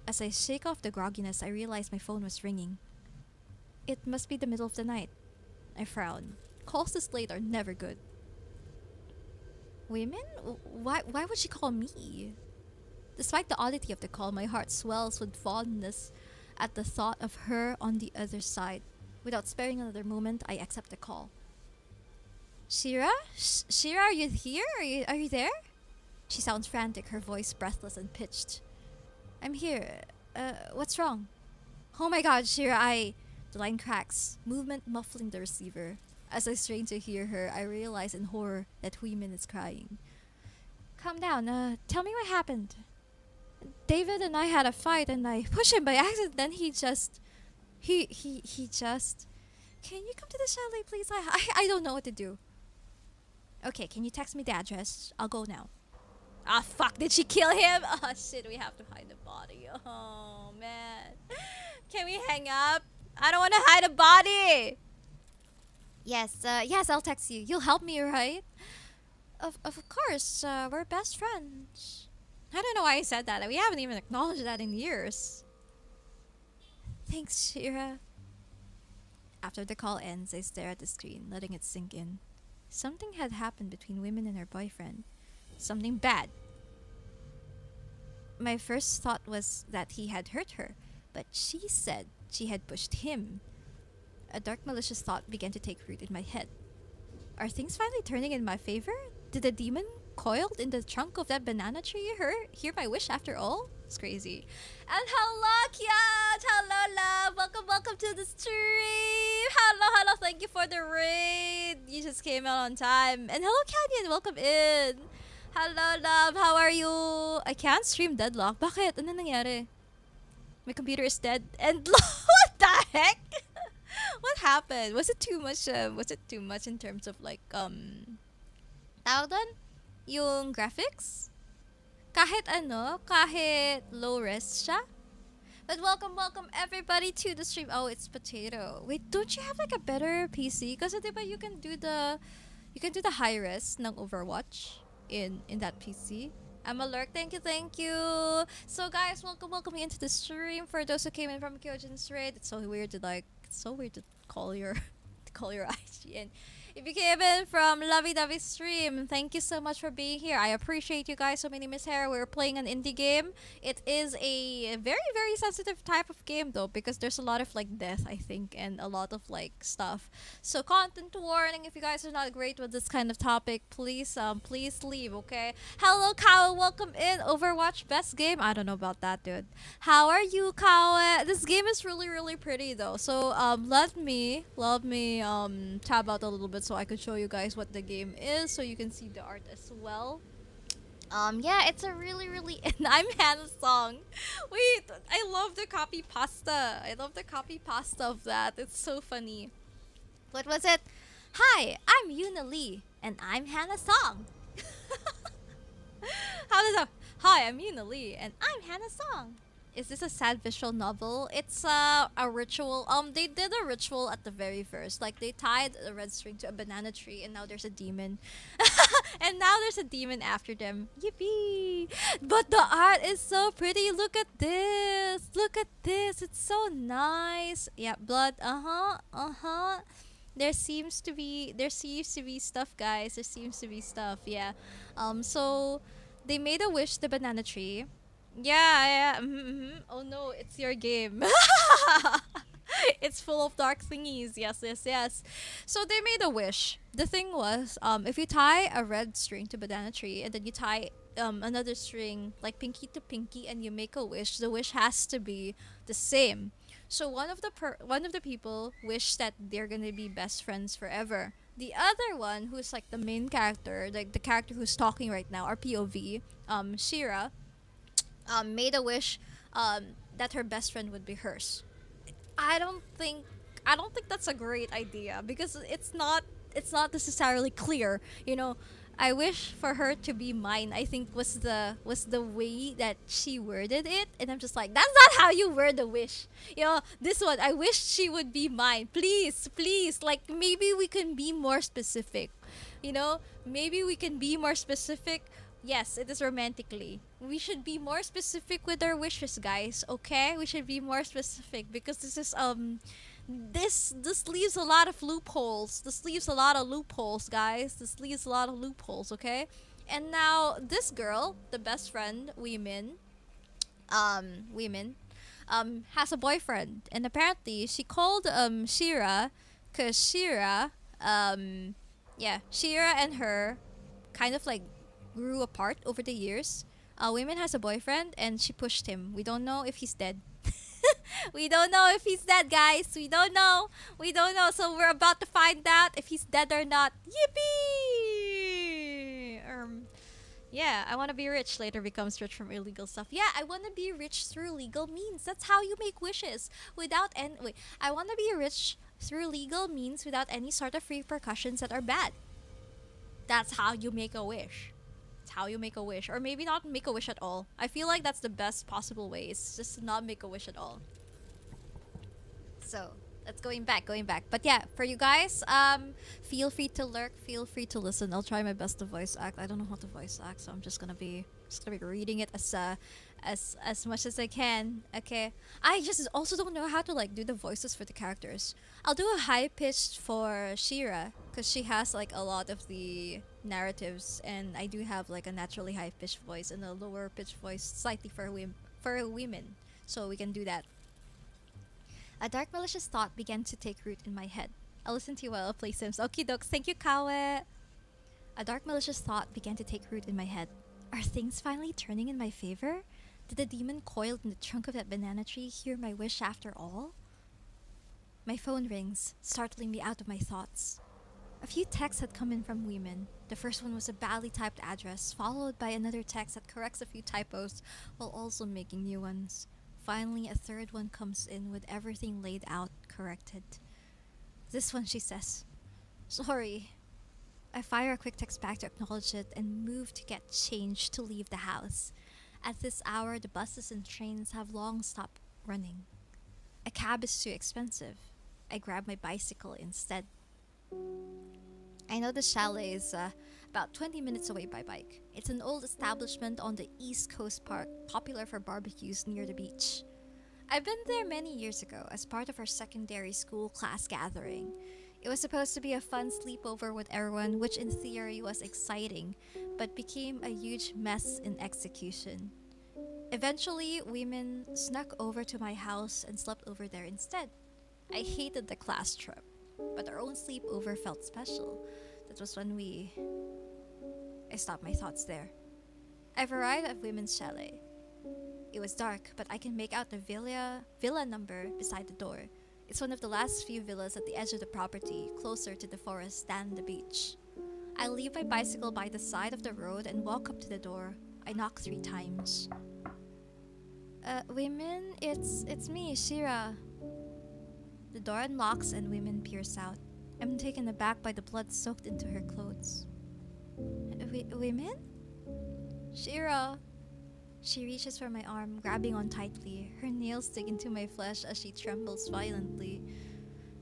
As I shake off the grogginess, I realize my phone was ringing. It must be the middle of the night. I frown. Calls this late are never good. Women? Why would she call me? Despite the oddity of the call, my heart swells with fondness at the thought of her on the other side. Without sparing another moment, I accept the call. Shira? Shira, are you here? Are you there? She sounds frantic, her voice breathless and pitched. I'm here. What's wrong? Oh my god, Shira, The line cracks, movement muffling the receiver. As I strain to hear her, I realize in horror that Huimin is crying. Calm down, tell me what happened. David and I had a fight and I pushed him by accident, then he just... He just... Can you come to the chalet, please? I don't know what to do. Okay, can you text me the address? I'll go now. Ah, fuck, did she kill him? Oh, shit, we have to hide the body. Oh, man. Can we hang up? I don't want to hide a body. Yes, I'll text you. You'll help me, right? Of course, we're best friends. I don't know why I said that. We haven't even acknowledged that in years. Thanks, Shira. After the call ends, I stare at the screen, letting it sink in. Something had happened between Women and her boyfriend. Something bad. My first thought was that he had hurt her, but she said she had pushed him. A dark, malicious thought began to take root in my head. Are things finally turning in my favor? Did the demon coiled in the trunk of that banana tree hear my wish after all? It's crazy. And hello, Kiat! Hello, love! Welcome to the stream! Hello, thank you for the raid! You just came out on time. And hello, Canyon! Welcome in! Hello, love! How are you? I can't stream Deadlock. Bakit? Ano nangyari? My computer is dead. And what the heck? What happened? Was it too much in terms of like, tawag doon? Yung graphics? Kahit low res siya? But welcome everybody to the stream. Oh, it's Potato. Wait, don't you have like a better PC? Kasi diba you can do the high res ng Overwatch in that PC. I'm alert. Thank you. So guys, welcome into the stream. For those who came in from Kyojin's raid, it's so weird to call your to call your IGN. If you came in from Lovey Dovey Stream, thank you so much for being here. I appreciate you guys. So my name is Hera. We're playing an indie game. It is a very sensitive type of game though, because there's a lot of like death, I think, and a lot of like stuff. So content warning, if you guys are not great with this kind of topic, please leave, okay? Hello Kao, welcome in. Overwatch best game? I don't know about that, dude. How are you, Kao? This game is really pretty though. So let me tab out a little bit so I could show you guys what the game is, so you can see the art as well. Yeah, it's a really and I'm Hannah's song. Wait, I love the copy pasta. I love the copy pasta of that. It's so funny. What was it? Hi, I'm Yuna Lee, and I'm Hannah Song. How does that? Hi, I'm Yuna Lee, and I'm Hannah Song. Is this a sad visual novel? It's a ritual. They did a ritual at the very first. Like they tied a red string to a banana tree, and now there's a demon, and now there's a demon after them. Yippee! But the art is so pretty. Look at this. Look at this. It's so nice. Yeah, blood. There seems to be stuff, guys. There seems to be stuff. Yeah. So they made a wish, the banana tree. Yeah. Oh no, it's your game. It's full of dark thingies. Yes. So they made a wish. The thing was, if you tie a red string to banana tree and then you tie another string like pinky to pinky and you make a wish, the wish has to be the same. So one of the people wished that they're gonna be best friends forever. The other one, who's like the main character, like the character who's talking right now, our POV, Shira, made a wish that her best friend would be hers. I don't think I don't think that's a great idea because it's not necessarily clear. I wish for her to be mine. I think was the way that she worded it, and I'm just like, that's not how you word a wish. This one, I wish she would be mine. Please, like maybe we can be more specific. Maybe we can be more specific. Yes, it is romantically. We should be more specific with our wishes, guys. Okay, we should be more specific because this leaves a lot of loopholes. This leaves a lot of loopholes, guys. This leaves a lot of loopholes. Okay, and now this girl, the best friend, women, has a boyfriend, and apparently she called Shira, cause Shira and her kind of like grew apart over the years. Women has a boyfriend and she pushed him. We don't know if he's dead. We don't know if he's dead, guys. We don't know. So we're about to find out if he's dead or not. Yippee! Yeah, I want to be rich later becomes rich from illegal stuff. Yeah, I want to be rich through legal means. That's how you make wishes. I want to be rich through legal means without any sort of repercussions that are bad. That's how you make a wish. It's how you make a wish. Or maybe not make a wish at all. I feel like that's the best possible way. It's just to not make a wish at all. So that's going back. But yeah, for you guys, feel free to lurk, feel free to listen. I'll try my best to voice act. I don't know how to voice act, so I'm just gonna be reading it as much as I can. Okay. I just also don't know how to like do the voices for the characters. I'll do a high pitched for Shira because she has like a lot of the narratives, and I do have like a naturally high pitched voice and a lower pitched voice slightly for women. So we can do that. A dark malicious thought began to take root in my head. I'll listen to you while I play Sims. Okie dokes. Thank you, Kawe. A dark malicious thought began to take root in my head. Are things finally turning in my favor? Did the demon coiled in the trunk of that banana tree hear my wish after all? My phone rings, startling me out of my thoughts. A few texts had come in from women. The first one was a badly typed address, followed by another text that corrects a few typos while also making new ones. Finally, a third one comes in with everything laid out, corrected. This one, she says, "Sorry." I fire a quick text back to acknowledge it and move to get changed to leave the house. At this hour, the buses and trains have long stopped running. A cab is too expensive. I grab my bicycle instead. I know the chalet is about 20 minutes away by bike. It's an old establishment on the East Coast Park, popular for barbecues near the beach. I've been there many years ago as part of our secondary school class gathering. It was supposed to be a fun sleepover with everyone, which in theory was exciting, but became a huge mess in execution. Eventually, women snuck over to my house and slept over there instead. I hated the class trip, but our own sleepover felt special. That was when I stopped my thoughts there. I've arrived at Women's Chalet. It was dark, but I can make out the villa number beside the door. It's one of the last few villas at the edge of the property, closer to the forest than the beach. I leave my bicycle by the side of the road and walk up to the door. I knock 3 times. Women, it's me, Shira. The door unlocks and women peers out. I'm taken aback by the blood soaked into her clothes. Women? Shira. She reaches for my arm, grabbing on tightly. Her nails dig into my flesh as she trembles violently.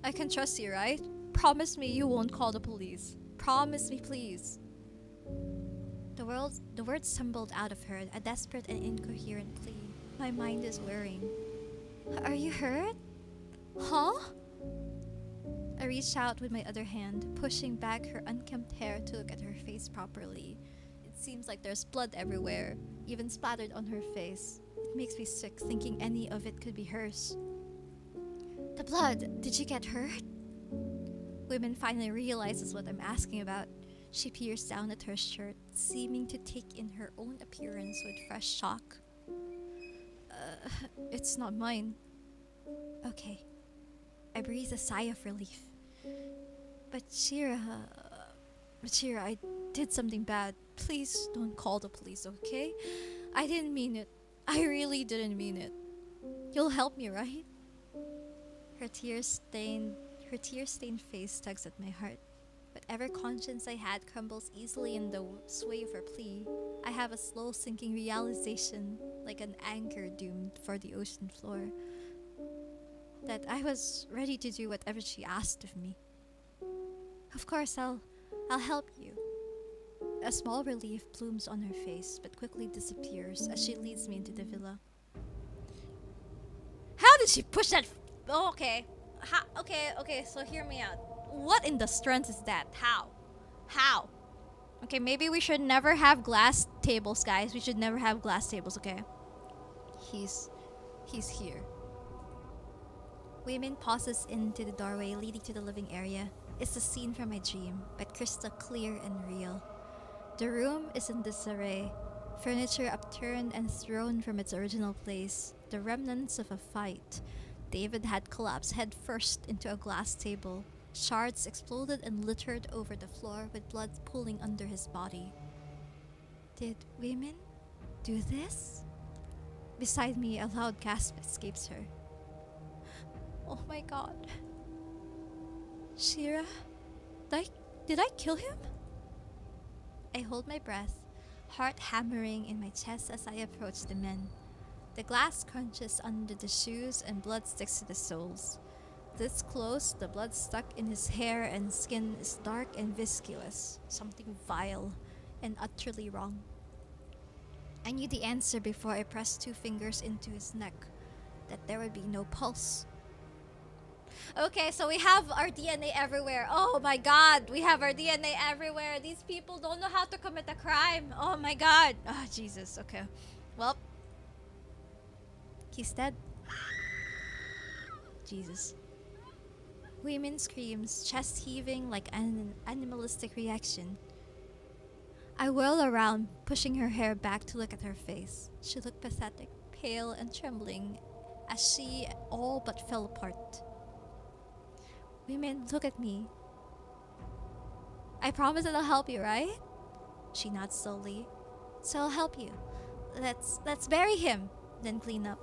I can trust you, right? Promise me you won't call the police. Promise me, please. The words stumbled out of her, a desperate and incoherent plea. My mind is whirring. Are you hurt? Huh? I reached out with my other hand, pushing back her unkempt hair to look at her face properly. It seems like there's blood everywhere, even splattered on her face. It makes me sick thinking any of it could be hers. The blood, did you get hurt? Women finally realizes what I'm asking about. She peers down at her shirt, seeming to take in her own appearance with fresh shock. It's not mine. Okay. I breathe a sigh of relief. But Shira, I did something bad. Please don't call the police, okay? I didn't mean it. I really didn't mean it. You'll help me, right? Her tear-stained face tugs at my heart. Whatever conscience I had crumbles easily in the sway of her plea. I have a slow sinking realization, like an anchor doomed for the ocean floor, that I was ready to do whatever she asked of me. Of course, I'll help you. A small relief blooms on her face, but quickly disappears as she leads me into the villa. How did she push that? Okay. Okay, so hear me out. What in the strength is that? How? Okay, maybe we should never have glass tables, guys. We should never have glass tables, okay? He's here. Wayman pauses into the doorway leading to the living area. It's a scene from my dream, but crystal clear and real. The room is in disarray, furniture upturned and thrown from its original place, the remnants of a fight. David had collapsed headfirst into a glass table. Shards exploded and littered over the floor with blood pooling under his body. Did women do this? Beside me, a loud gasp escapes her. Oh my god. Shira? Did I kill him? I hold my breath, heart hammering in my chest as I approach the men. The glass crunches under the shoes and blood sticks to the soles. This close, the blood stuck in his hair and skin is dark and viscous, something vile and utterly wrong. I knew the answer before I pressed 2 fingers into his neck, that there would be no pulse. Okay, so we have our DNA everywhere. Oh my god, we have our DNA everywhere. These people don't know how to commit a crime. Oh my god. Oh, Jesus, okay. Well, he's dead. Jesus. Women screams, chest heaving like an animalistic reaction. I whirl around, pushing her hair back to look at her face. She looked pathetic, pale and trembling as she all but fell apart. Women, look at me. I promise that I'll help you, right? She nods slowly. So I'll help you. Let's bury him, then clean up.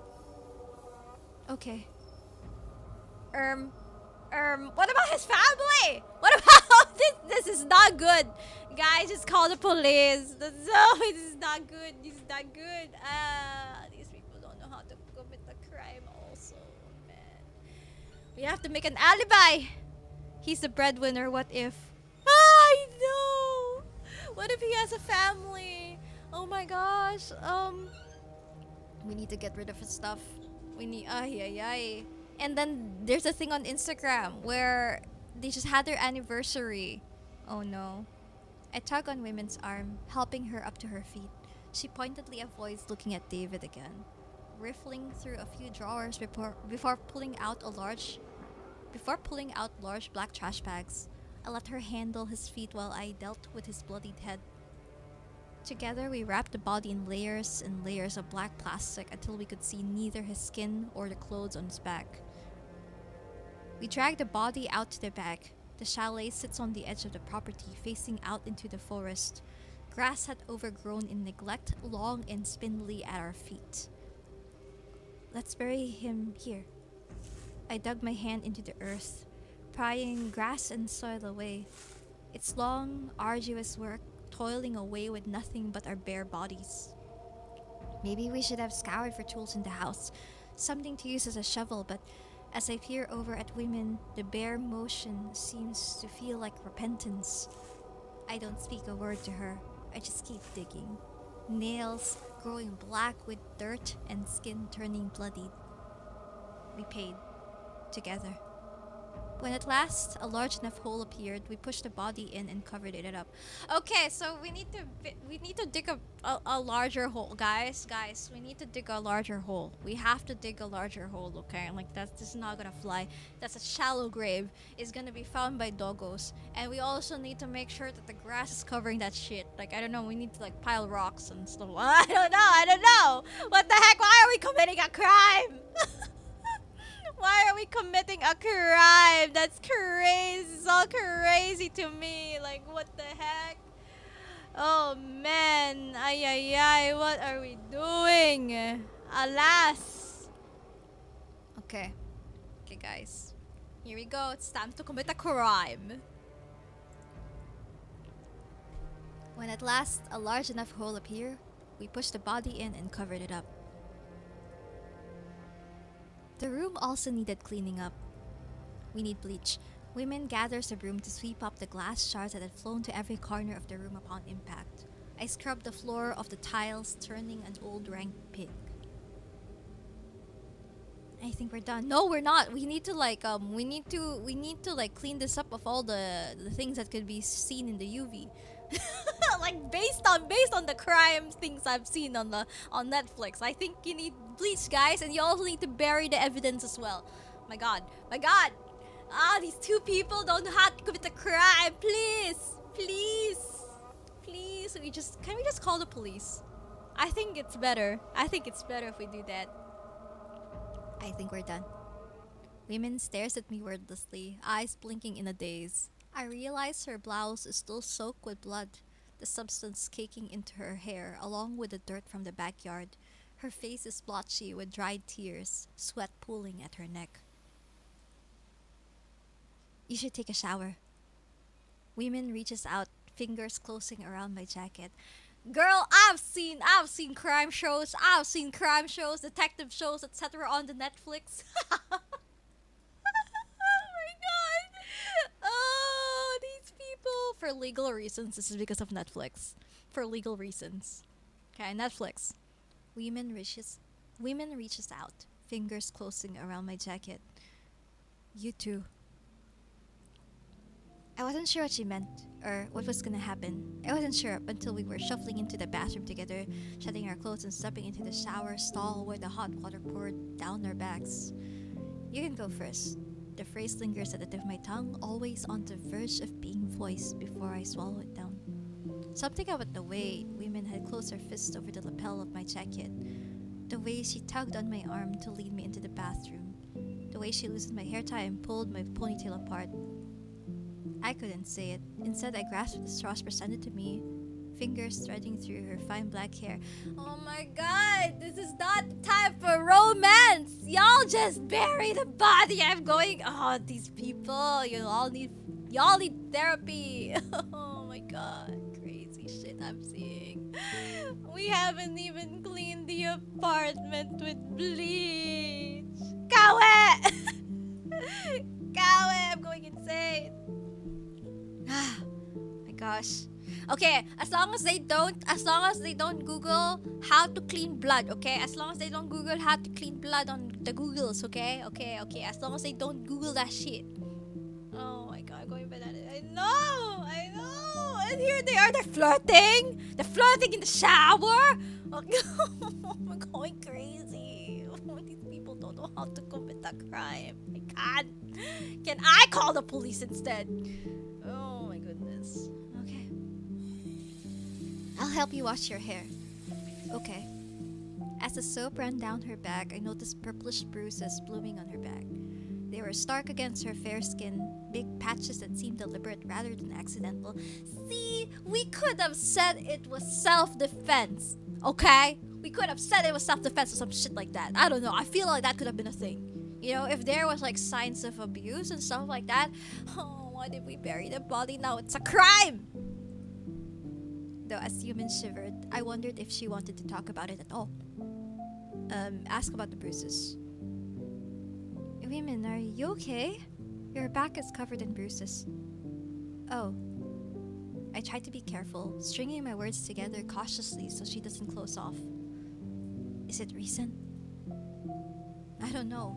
Okay. What about his family? What about this? This is not good. Guys, just call the police. This is not good. This is not good. These people don't know how to commit a crime We have to make an alibi. He's the breadwinner. What if? I know. What if he has a family? Oh my gosh. We need to get rid of his stuff. We need. Ay ay ay. And then there's a thing on Instagram where they just had their anniversary. Oh no. I tug on Women's arm, helping her up to her feet. She pointedly avoids looking at David again, riffling through a few drawers before pulling out large black trash bags. I let her handle his feet while I dealt with his bloodied head. Together, we wrapped the body in layers and layers of black plastic until we could see neither his skin or the clothes on his back. We dragged the body out to the back. The chalet sits on the edge of the property, facing out into the forest. Grass had overgrown in neglect, long and spindly at our feet. Let's bury him here. I dug my hand into the earth, prying grass and soil away. It's long, arduous work, toiling away with nothing but our bare bodies. Maybe we should have scoured for tools in the house, something to use as a shovel, but as I peer over at Women, the bare motion seems to feel like repentance. I don't speak a word to her. I just keep digging. Nails growing black with dirt and skin turning bloodied. We paid. Together. When at last a large enough hole appeared, we pushed the body in and covered it up. Okay, so we need to dig a larger hole, guys. Guys, we need to dig a larger hole. We have to dig a larger hole, okay? Like that's just not gonna fly. That's a shallow grave. It's gonna be found by doggos, and we also need to make sure that the grass is covering that shit. Like I don't know, we need to like pile rocks and stuff. I don't know. What the heck? Why are we committing a crime? Why are we committing a crime? That's crazy. It's all crazy to me. Like, what the heck? Oh, man. Ay, ay, ay. What are we doing? Alas. Okay. Okay, guys. Here we go. It's time to commit a crime. When at last a large enough hole appeared, we pushed the body in and covered it up. The room also needed cleaning up. We need bleach. Women gathers the broom to sweep up the glass shards that had flown to every corner of the room upon impact. I scrubbed the floor of the tiles, turning an old rank pig. I think we're done. No, we're not. We need to clean this up of all the things that could be seen in the UV. Like based on the crime things I've seen on Netflix. I think you need bleach, guys, and you also need to bury the evidence as well. My god. These two people don't have to commit a crime. Please. Can we just call the police? I think it's better if we do that. I think we're done. Women stares at me wordlessly, eyes blinking in a daze. I realize her blouse is still soaked with blood, the substance caking into her hair along with the dirt from the backyard. Her face is blotchy with dried tears, sweat pooling at her neck. You should take a shower. Women reaches out, fingers closing around my jacket. Girl, I've seen crime shows, detective shows, etc. on the Netflix. Oh, these people. For legal reasons, this is because of Netflix. For legal reasons. Okay, Netflix. Women reaches out, fingers closing around my jacket. You too. I wasn't sure what she meant, or what was gonna happen. I wasn't sure up until we were shuffling into the bathroom together, shedding our clothes and stepping into the shower stall where the hot water poured down our backs. You can go first. The phrase lingers at the tip of my tongue, always on the verge of being voiced before I swallow it down. Something about the way Women had closed her fist over the lapel of my jacket, the way she tugged on my arm to lead me into the bathroom, the way she loosened my hair tie and pulled my ponytail apart. I couldn't say it. Instead, I grasped the straws presented to me, fingers threading through her fine black hair. Oh my god, this is not the time for romance! Y'all just bury the body. I'm going. Oh, these people. Y'all need therapy. Oh my god, crazy shit I'm seeing. We haven't even cleaned the apartment with bleach. Kawe! Kawe, I'm going insane. Ah, my gosh. Okay, as long as they don't Google how to clean blood, okay? As long as they don't Google how to clean blood on the Googles, okay? Okay. As long as they don't Google that shit. Oh my god, I'm going bananas. I know. And here they are, they're flirting. They're flirting in the shower. I'm going crazy. These people don't know how to commit a crime. I can't. Can I call the police instead? Oh my goodness. Okay. I'll help you wash your hair. Okay. As the soap ran down her back, I noticed purplish bruises blooming on her back. They were stark against her fair skin, big patches that seemed deliberate rather than accidental. See, we could have said it was self-defense, okay? We could have said it was self-defense or some shit like that. I don't know. I feel like that could have been a thing. You know, if there was like signs of abuse and stuff like that. Oh, why did we bury the body now? It's a crime! Though as Yumin shivered, I wondered if she wanted to talk about it at all. Ask about the bruises. Women, are you okay? Your back is covered in bruises. Oh. I tried to be careful, stringing my words together cautiously so she doesn't close off. Is it recent? I don't know.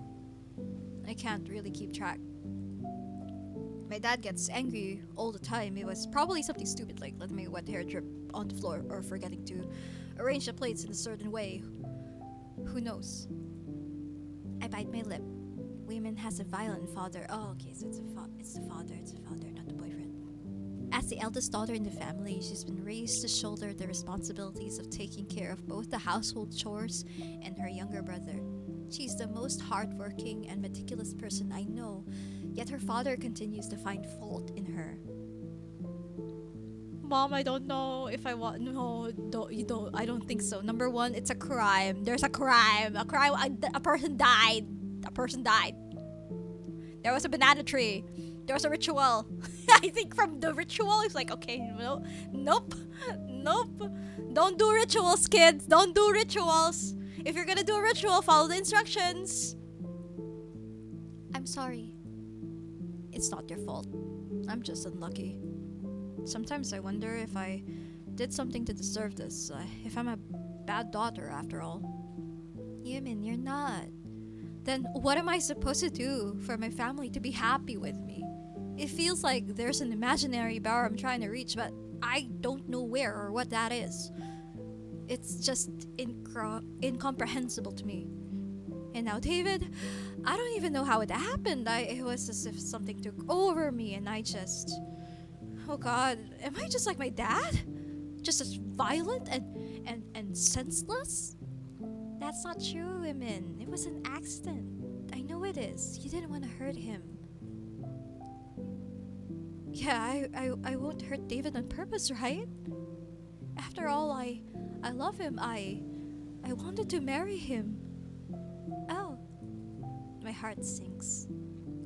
I can't really keep track. My dad gets angry all the time. It was probably something stupid like letting my wet hair drip on the floor or forgetting to arrange the plates in a certain way. Who knows? I bite my lip. Women has a violent father. Oh, okay, so it's the father, not the boyfriend. As the eldest daughter in the family, she's been raised to shoulder the responsibilities of taking care of both the household chores and her younger brother. She's the most hardworking and meticulous person I know, yet her father continues to find fault in her. Mom, I don't know if I want. No, don't. I don't think so. Number one, it's a crime. There's a crime. A crime. A person died. A person died. There was a banana tree. There was a ritual. I think from the ritual, it's like, okay, no, nope. Don't do rituals, kids. Don't do rituals. If you're gonna do a ritual, follow the instructions. I'm sorry. It's not your fault. I'm just unlucky. Sometimes I wonder if I did something to deserve this. If I'm a bad daughter, after all. Yumin, you're not. Then what am I supposed to do for my family to be happy with me? It feels like there's an imaginary bar I'm trying to reach, but I don't know where or what that is. It's just incomprehensible to me. And now David, I don't even know how it happened. It was as if something took over me and I just... Oh god, am I just like my dad? Just as violent and senseless? That's not true, women. It was an accident. I know it is. You didn't want to hurt him. Yeah, I won't hurt David on purpose, right? After all, I love him. I wanted to marry him. Oh. My heart sinks.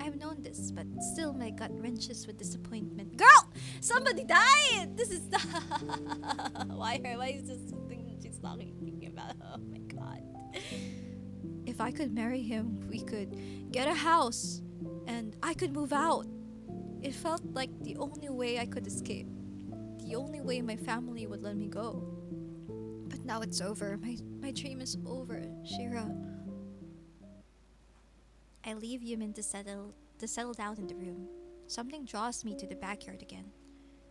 I've known this, but still my gut wrenches with disappointment. Girl! Somebody died! This is the... Why is this something that she's talking about? Oh my god. If I could marry him, we could get a house, and I could move out. It felt like the only way I could escape. The only way my family would let me go. But now it's over. My dream is over, Shira. I leave Yumin to settle down in the room. Something draws me to the backyard again.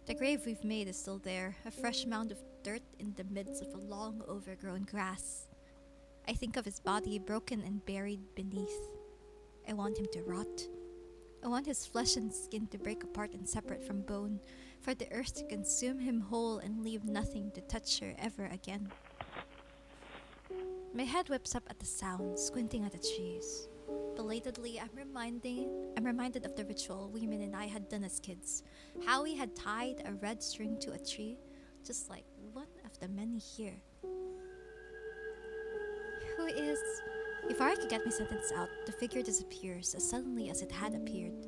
The grave we've made is still there, a fresh mound of dirt in the midst of a long overgrown grass. I think of his body broken and buried beneath. I want him to rot. I want his flesh and skin to break apart and separate from bone, for the earth to consume him whole and leave nothing to touch her ever again. My head whips up at the sound, squinting at the trees. Belatedly, I'm reminded of the ritual Women and I had done as kids. How we had tied a red string to a tree, just like one of the many here. Who is... Before I could get my sentence out, the figure disappears as suddenly as it had appeared.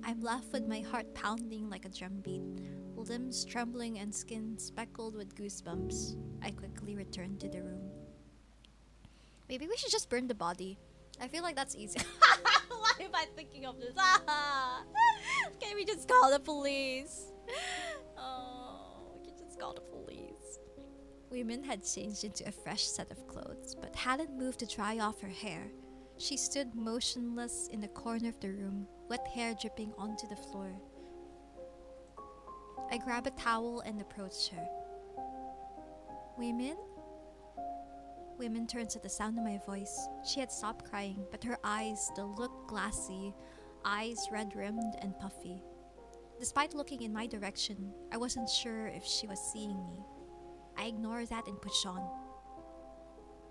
I'm left with my heart pounding like a drumbeat, limbs trembling and skin speckled with goosebumps. I quickly return to the room. Maybe we should just burn the body. I feel like that's easy. Why If I'm thinking of this. Can we just call the police? Oh, we can just call the police. Women had changed into a fresh set of clothes, but hadn't moved to dry off her hair. She stood motionless in the corner of the room, wet hair dripping onto the floor. I grabbed a towel and approached her. Women? Women turned at the sound of my voice. She had stopped crying, but her eyes still looked glassy, eyes red-rimmed and puffy. Despite looking in my direction, I wasn't sure if she was seeing me. I ignored that and pushed on.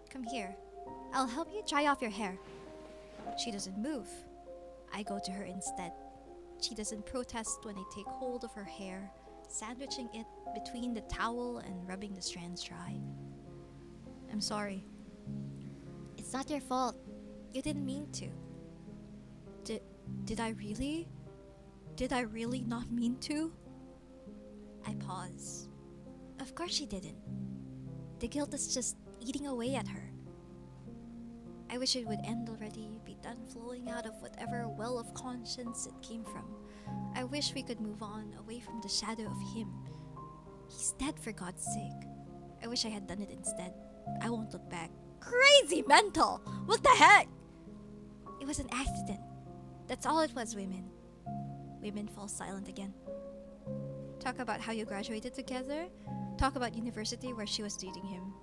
Come here. I'll help you dry off your hair. She doesn't move. I go to her instead. She doesn't protest when I take hold of her hair, sandwiching it between the towel and rubbing the strands dry. I'm sorry. It's not your fault. You didn't mean to. Did I really? Did I really not mean to? I pause. Of course she didn't. The guilt is just eating away at her. I wish it would end already, be done flowing out of whatever well of conscience it came from. I wish we could move on, away from the shadow of him. He's dead, for God's sake. I wish I had done it instead. I won't look back. Crazy mental! What the heck? It was an accident. That's all it was, women. Women fall silent again. Talk about how you graduated together. Talk about university where she was dating him.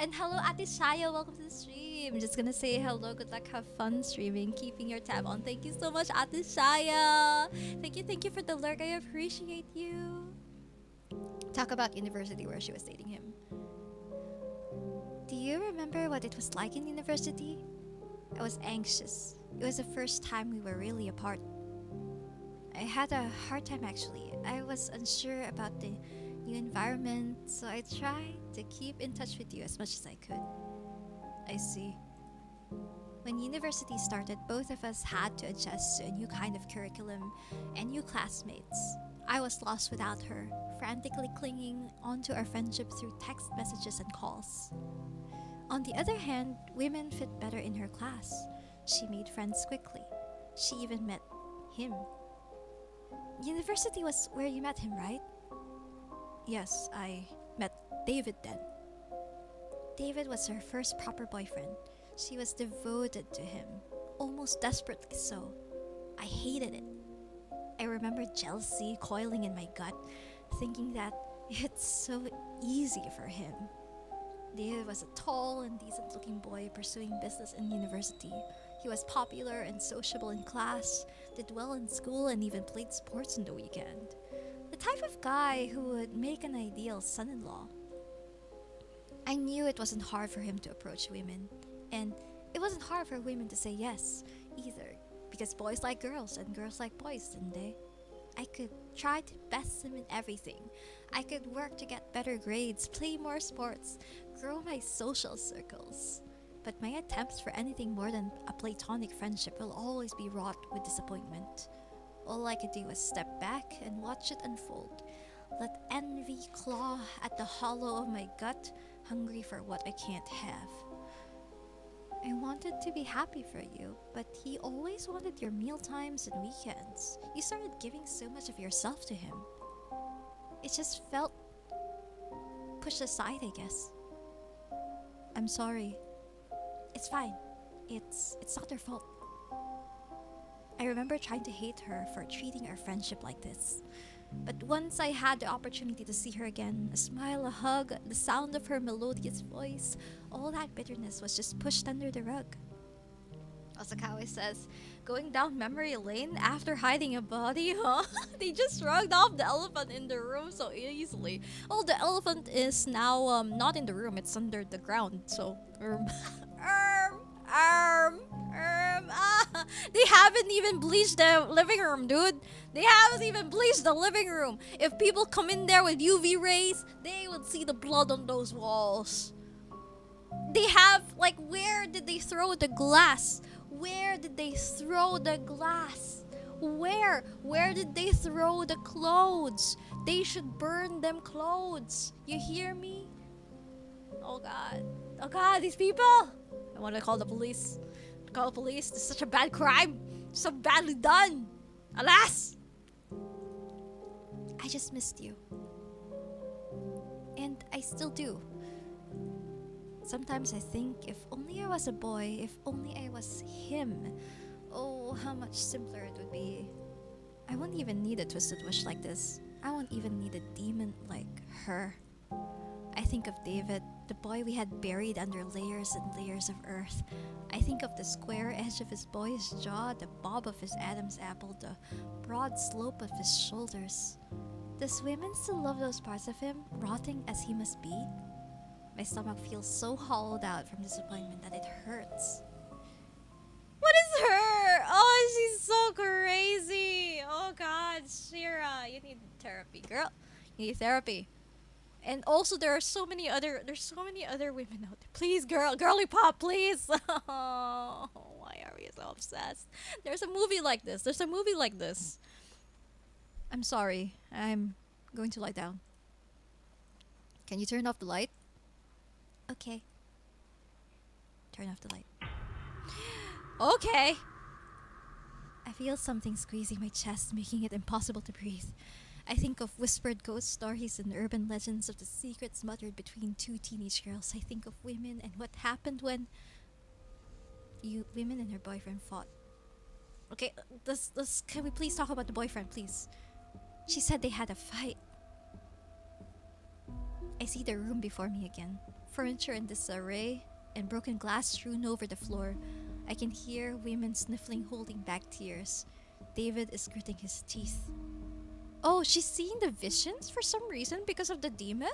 And hello, Ate Shaya. Welcome to the stream. I'm just gonna say hello. Good luck. Have fun streaming. Keeping your tab on. Thank you so much, Ate Shaya. Thank you for the lurk. I appreciate you. Talk about university where she was dating him. Do you remember what it was like in university? I was anxious. It was the first time we were really apart. I had a hard time actually. I was unsure about the new environment, so I tried to keep in touch with you as much as I could. I see. When university started, both of us had to adjust to a new kind of curriculum and new classmates. I was lost without her, frantically clinging onto our friendship through text messages and calls. On the other hand, women fit better in her class. She made friends quickly. She even met him. University was where you met him, right? Yes, I met David then. David was her first proper boyfriend. She was devoted to him, almost desperately so. I hated it. I remember jealousy coiling in my gut, thinking that it's so easy for him. David was a tall and decent-looking boy pursuing business in university. He was popular and sociable in class, did well in school, and even played sports on the weekend. The type of guy who would make an ideal son-in-law. I knew it wasn't hard for him to approach women, and it wasn't hard for women to say yes either, because boys like girls and girls like boys, didn't they? I could try to best him in everything. I could work to get better grades, play more sports, grow my social circles. But my attempts for anything more than a platonic friendship will always be wrought with disappointment. All I could do was step back and watch it unfold. Let envy claw at the hollow of my gut, hungry for what I can't have. I wanted to be happy for you, but he always wanted your meal times and weekends. You started giving so much of yourself to him. It just felt pushed aside, I guess. I'm sorry. It's fine. It's not their fault. I remember trying to hate her for treating our friendship like this. But once I had the opportunity to see her again, a smile, a hug, the sound of her melodious voice, all that bitterness was just pushed under the rug. Osakawa says, going down memory lane after hiding a body, huh? They just shrugged off the elephant in the room so easily. Oh, the elephant is now not in the room, it's under the ground, so they haven't even bleached the living room, dude. They haven't even bleached the living room. If people come in there with UV rays, they would see the blood on those walls. They have, like, where did they throw the glass? Where did they throw the glass? Where? Where did they throw the clothes? They should burn them clothes. You hear me? Oh God. Oh God, these people. I want to call the police. Call police. This is such a bad crime. So badly done. Alas! I just missed you. And I still do. Sometimes I think if only I was a boy, if only I was him, oh, how much simpler it would be. I wouldn't even need a twisted wish like this. I won't even need a demon like her. I think of David, the boy we had buried under layers and layers of earth. I think of the square edge of his boyish jaw, the bob of his Adam's apple, the broad slope of his shoulders. Does women still love those parts of him, rotting as he must be? My stomach feels so hollowed out from disappointment that it hurts. What is her? Oh, she's so crazy. Oh God, Shira, you need therapy, girl. You need therapy. And also, there's so many other women out there. Please, girly pop, please. Oh, why are we so obsessed? There's a movie like this. I'm sorry. I'm going to lie down. Can you turn off the light? Okay. Turn off the light. Okay. I feel something squeezing my chest, making it impossible to breathe. I think of whispered ghost stories and urban legends of the secrets muttered between two teenage girls. I think of women and what happened when women and her boyfriend fought. Okay, can we please talk about the boyfriend, please? She said they had a fight. I see the room before me again. Furniture in disarray and broken glass strewn over the floor. I can hear women sniffling, holding back tears. David is gritting his teeth. Oh, she's seeing the visions for some reason because of the demon?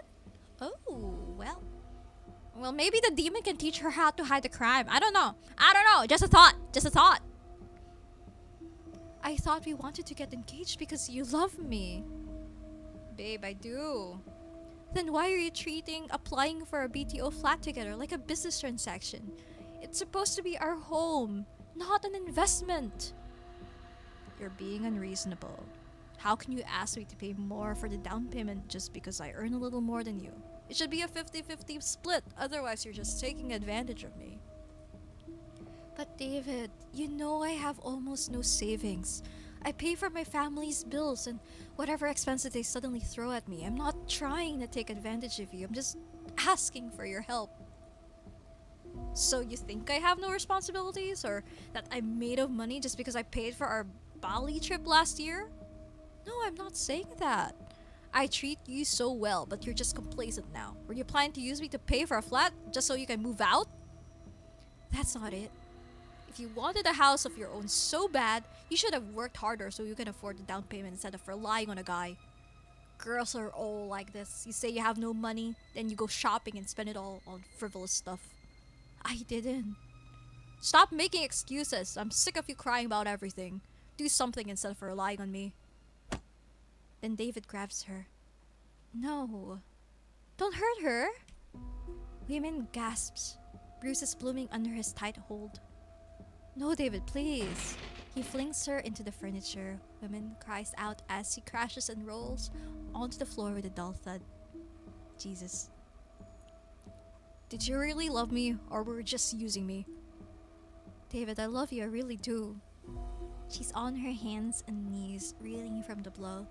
Oh, well. Well, maybe the demon can teach her how to hide the crime. I don't know. Just a thought. I thought we wanted to get engaged because you love me. Babe, I do. Then why are you applying for a BTO flat together like a business transaction? It's supposed to be our home, not an investment. You're being unreasonable. How can you ask me to pay more for the down payment just because I earn a little more than you? It should be a 50-50 split, otherwise you're just taking advantage of me. But David, you know I have almost no savings. I pay for my family's bills and whatever expenses they suddenly throw at me. I'm not trying to take advantage of you. I'm just asking for your help. So you think I have no responsibilities, or that I'm made of money just because I paid for our Bali trip last year? No, I'm not saying that. I treat you so well, but you're just complacent now. Were you planning to use me to pay for a flat just so you can move out? That's not it. If you wanted a house of your own so bad, you should have worked harder so you can afford the down payment instead of relying on a guy. Girls are all like this. You say you have no money, then you go shopping and spend it all on frivolous stuff. I didn't. Stop making excuses. I'm sick of you crying about everything. Do something instead of relying on me. Then David grabs her. No. Don't hurt her. Women gasps, bruises blooming under his tight hold. No, David, please. He flings her into the furniture. Women cries out as he crashes and rolls onto the floor with a dull thud. Jesus. Did you really love me, or were you just using me? David, I love you, I really do. She's on her hands and knees, reeling from the blow.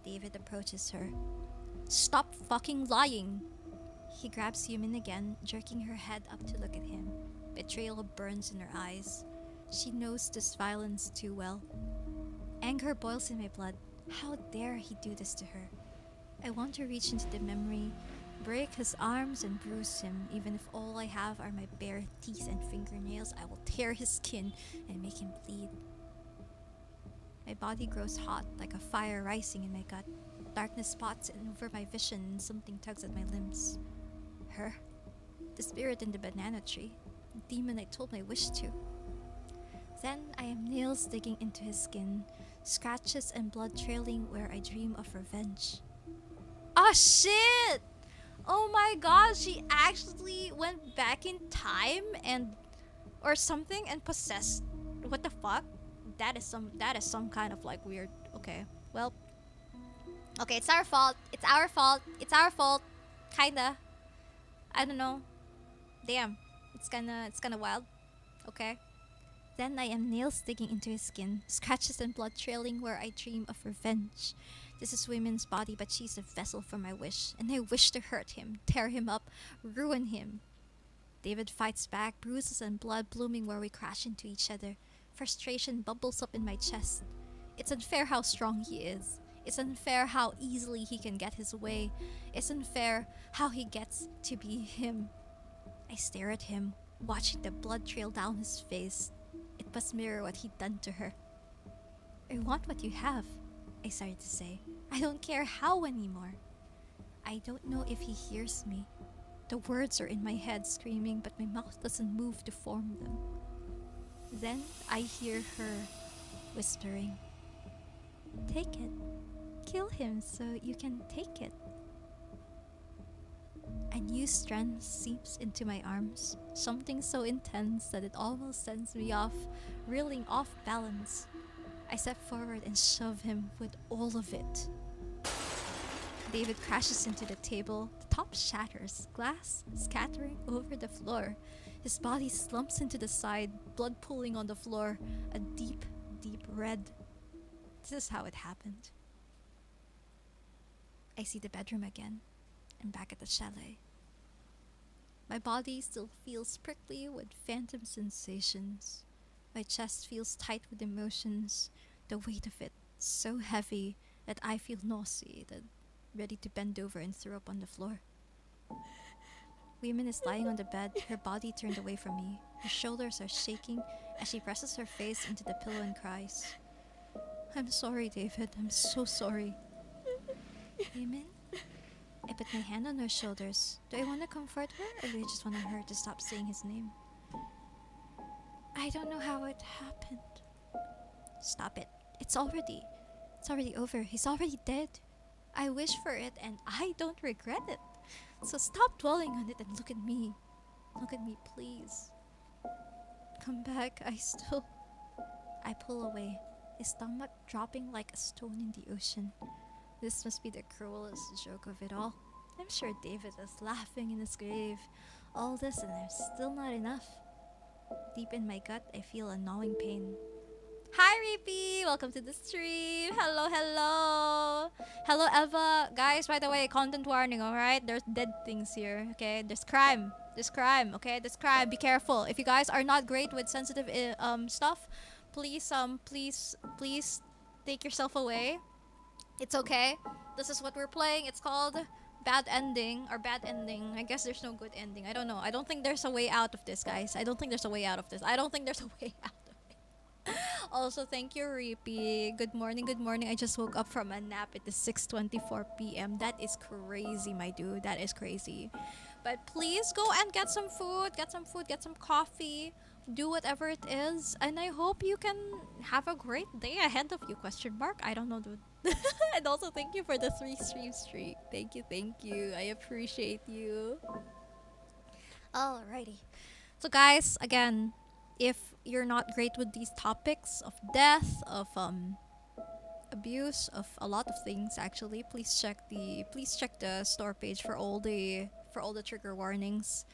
David approaches her. Stop fucking lying! He grabs Yumin again, jerking her head up to look at him. Betrayal burns in her eyes. She knows this violence too well. Anger boils in my blood. How dare he do this to her? I want to reach into the memory, break his arms and bruise him. Even if all I have are my bare teeth and fingernails, I will tear his skin and make him bleed. My body grows hot, like a fire rising in my gut. Darkness spots in over my vision and something tugs at my limbs. Her. The spirit in the banana tree. The demon I told my wish to. Then I am nails digging into his skin, scratches and blood trailing where I dream of revenge. Ah, shit! Oh my god, she actually went back in time or something and possessed. What the fuck? That is some kind of like weird. Okay, well. Okay, it's our fault. It's our fault. Kinda. I don't know. Damn. It's kinda wild. Okay. Then I am nails digging into his skin, scratches and blood trailing where I dream of revenge. This is women's body, but she's a vessel for my wish, and I wish to hurt him, tear him up, ruin him. David fights back, bruises and blood blooming where we crash into each other. Frustration bubbles up in my chest. It's unfair how strong he is. It's unfair how easily he can get his way. It's unfair how he gets to be him. I stare at him, watching the blood trail down his face. It must mirror what he'd done to her. I want what you have, I started to say. I don't care how anymore. I don't know if he hears me. The words are in my head screaming, but my mouth doesn't move to form them. Then I hear her whispering, "Take it. Kill him so you can take it." A new strength seeps into my arms, something so intense that it almost sends me off, reeling off balance. I step forward and shove him with all of it. David crashes into the table, the top shatters, glass scattering over the floor. His body slumps into the side, blood pooling on the floor, a deep, deep red. This is how it happened. I see the bedroom again. I'm back at the chalet. My body still feels prickly with phantom sensations. My chest feels tight with emotions, the weight of it so heavy that I feel nauseated, ready to bend over and throw up on the floor. Women is lying on the bed, her body turned away from me. Her shoulders are shaking as she presses her face into the pillow and cries. "I'm sorry, David. I'm so sorry." Women? I put my hand on her shoulders. Do I want to comfort her, or do I just want her to stop saying his name? "I don't know how it happened." "Stop it. It's already over. He's already dead. I wish for it and I don't regret it. So stop dwelling on it and look at me. Look at me, please. Come back. I pull away, his stomach dropping like a stone in the ocean. This must be the cruelest joke of it all. I'm sure David is laughing in his grave. All this and there's still not enough. Deep in my gut, I feel a gnawing pain. Hi, Reapy! Welcome to the stream. Hello, hello. Hello, Eva. Guys, by the way, content warning, alright? There's dead things here, okay? There's crime. Okay? There's crime. Be careful. If you guys are not great with sensitive stuff, please take yourself away. It's okay. This is what we're playing. It's called Bad Ending or Bad Ending. I guess there's no good ending. I don't know. I don't think there's a way out of this, guys. I don't think there's a way out of this. Also, thank you, Reapy. Good morning. I just woke up from a nap. It is 6:24 p.m. That is crazy, my dude. That is crazy. But please go and get some food, get some coffee, do whatever it is, and I hope you can have a great day ahead of you, question mark. I don't know, dude. And also, thank you for the 3 stream streak. Thank you. I appreciate you. Alrighty. So, guys, again, if you're not great with these topics of death, of abuse, of a lot of things, actually, please check the store page for all the trigger warnings.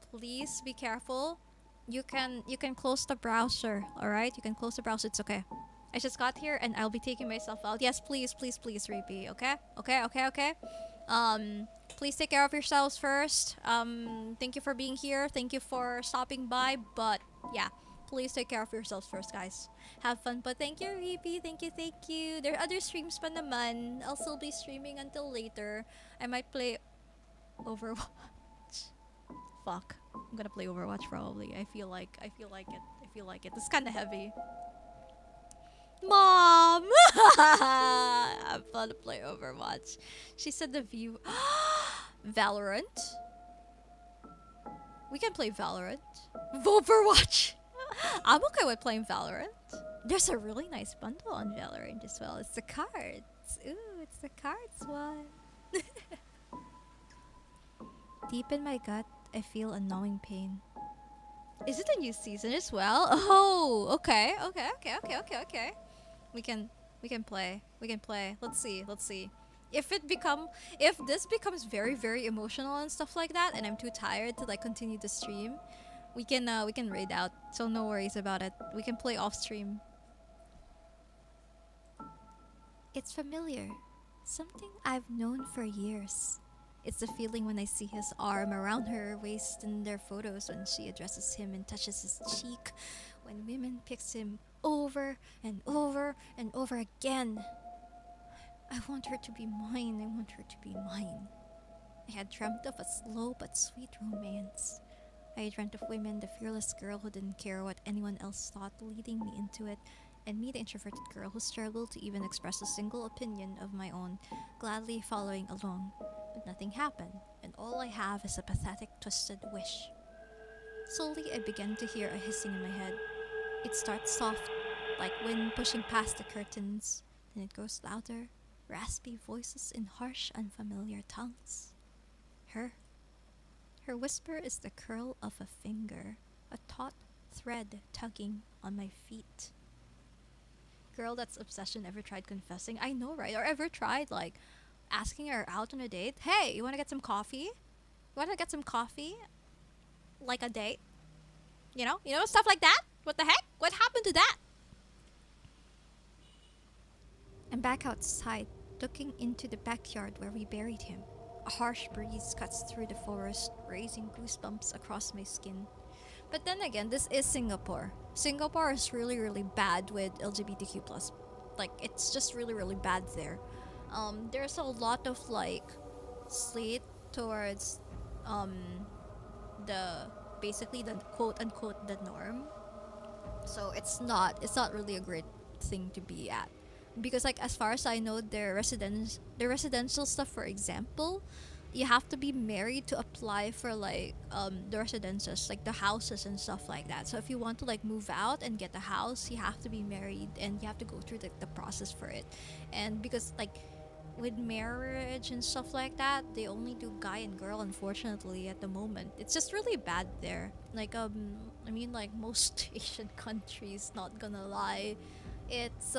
Please be careful. You can close the browser. All right, you can close the browser. It's okay. I just got here and I'll be taking myself out. Yes, please, Reapy. Okay. Please take care of yourselves first. Thank you for being here. Thank you for stopping by. But yeah, please take care of yourselves first, guys. Have fun. But thank you, Reapy. Thank you. There are other streams pa naman. I'll still be streaming until later. I might play Overwatch. Fuck. I'm gonna play Overwatch probably. I feel like it. It's kind of heavy. Mom! I'm fun to play Overwatch. She said the view. Valorant? We can play Valorant. Overwatch! I'm okay with playing Valorant. There's a really nice bundle on Valorant as well. It's the cards. Ooh, it's the cards one. Deep in my gut, I feel a gnawing pain. Is it a new season as well? Oh, okay. We can play. Let's see. If this becomes very, very emotional and stuff like that, and I'm too tired to like continue the stream, we can raid out, so no worries about it. We can play off stream. It's familiar. Something I've known for years. It's the feeling when I see his arm around her waist in their photos, when she addresses him and touches his cheek, when women picks him over and over and over again. I want her to be mine. I want her to be mine. I had dreamt of a slow but sweet romance. I dreamt of women, the fearless girl who didn't care what anyone else thought, leading me into it, and me, the introverted girl who struggled to even express a single opinion of my own, gladly following along. But nothing happened, and all I have is a pathetic, twisted wish. Slowly, I began to hear a hissing in my head. It starts soft, like wind pushing past the curtains, then it grows louder, raspy voices in harsh, unfamiliar tongues. Her. Her whisper is the curl of a finger, a taut thread tugging on my feet. Girl, that's obsession. Ever tried confessing? I know, right? Or ever tried, like, asking her out on a date? Hey, you want to get some coffee? You want to get some coffee? Like a date? You know? You know, stuff like that? What the heck? What happened to that? I'm back outside, looking into the backyard where we buried him. A harsh breeze cuts through the forest, raising goosebumps across my skin. But then again, this is Singapore. Singapore is really, really bad with LGBTQ+. Like, it's just really, really bad there. There's a lot of, like, slate towards, the, basically the quote-unquote the norm. So it's not really a great thing to be at. Because, like, as far as I know, their residential stuff, for example, you have to be married to apply for, like, the residences, like the houses and stuff like that. So if you want to, like, move out and get a house, you have to be married and you have to go through the process for it. And because, like, with marriage and stuff like that, they only do guy and girl, unfortunately, at the moment. It's just really bad there. Like, I mean, like, most Asian countries, not gonna lie, it's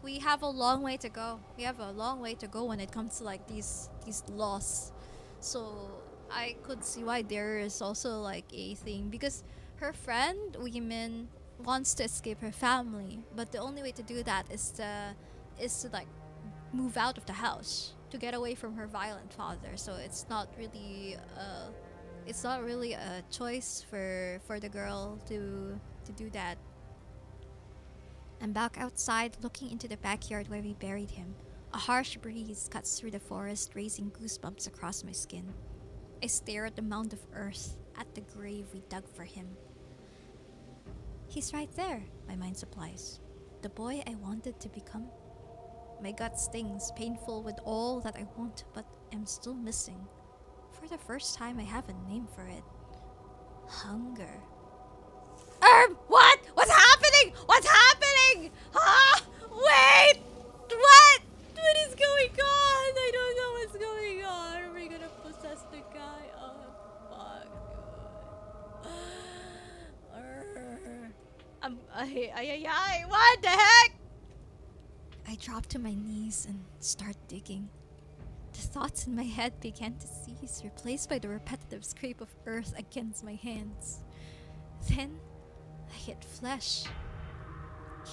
we have a long way to go. We have a long way to go when it comes to, like, these laws. So I could see why there is also, like, a thing, because her friend women wants to escape her family, but the only way to do that is to like move out of the house to get away from her violent father. So it's not really a choice for the girl to do that. I'm back outside, looking into the backyard where we buried him. A harsh breeze cuts through the forest, raising goosebumps across my skin. I stare at the mound of earth, at the grave we dug for him. He's right there, my mind supplies. The boy I wanted to become. My gut stings, painful with all that I want, but am still missing. For the first time, I have a name for it. Hunger. What? What's happening? What's happening? Ah! Wait! What? What is going on? I don't know what's going on. Are we gonna possess the guy? Oh, fuck, dude. What the heck? I drop to my knees and start digging. The thoughts in my head began to cease, replaced by the repetitive scrape of earth against my hands. Then, I hit flesh.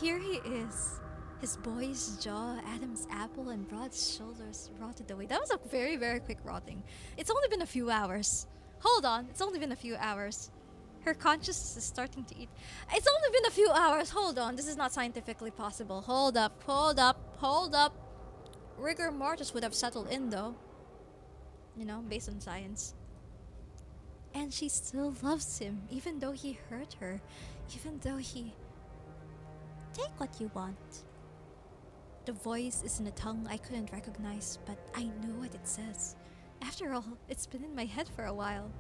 Here he is. His boyish jaw, Adam's apple, and broad shoulders rotted away. That was a very, very quick rotting. It's only been a few hours. Hold on, it's only been a few hours. Her consciousness is starting to eat. It's only been a few hours. Hold on, this is not scientifically possible. Hold up. Rigor mortis would have settled in, though. You know, based on science. And she still loves him, even though he hurt her. Even though he... Take what you want. The voice is in a tongue I couldn't recognize, but I know what it says. After all, it's been in my head for a while.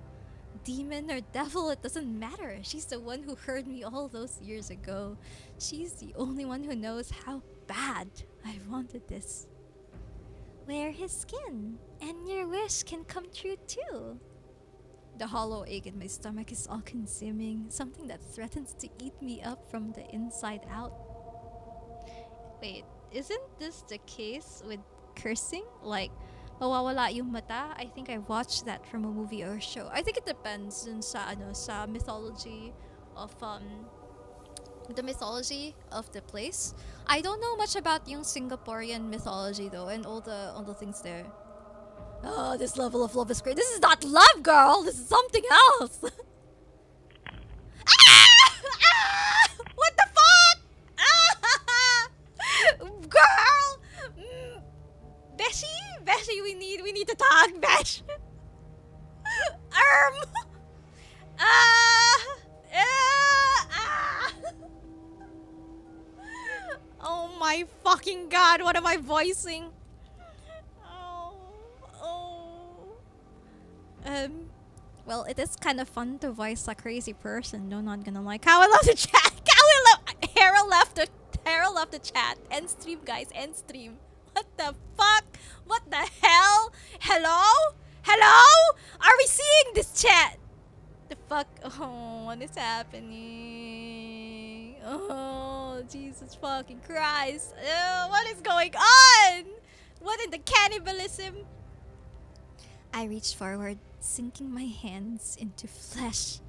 Demon or devil, it doesn't matter. She's the one who heard me all those years ago. She's the only one who knows how bad I wanted this. Wear his skin, and your wish can come true too. The hollow ache in my stomach is all-consuming, something that threatens to eat me up from the inside out. Wait, isn't this the case with cursing? Like, mawawala yung mata. I think I watched that from a movie or show. I think it depends dun sa ano sa mythology of the mythology of the place. I don't know much about yung Singaporean mythology though, and all the things there. Oh, this level of love is great. This is not love, girl. This is something else. What the fuck? Girl. Beshi, Beshi, we need to talk, Besh. Um. Oh my fucking god, what am I voicing? Oh, oh. Well, it is kind of fun to voice a crazy person. No, not gonna lie. How I love the chat. Harold left the chat. End stream, guys. End stream. What the fuck? What the hell? Hello? Hello? Are we seeing this chat? The fuck? Oh, what is happening? Oh, Jesus fucking Christ. What is going on? What in the cannibalism? I reach forward, sinking my hands into flesh.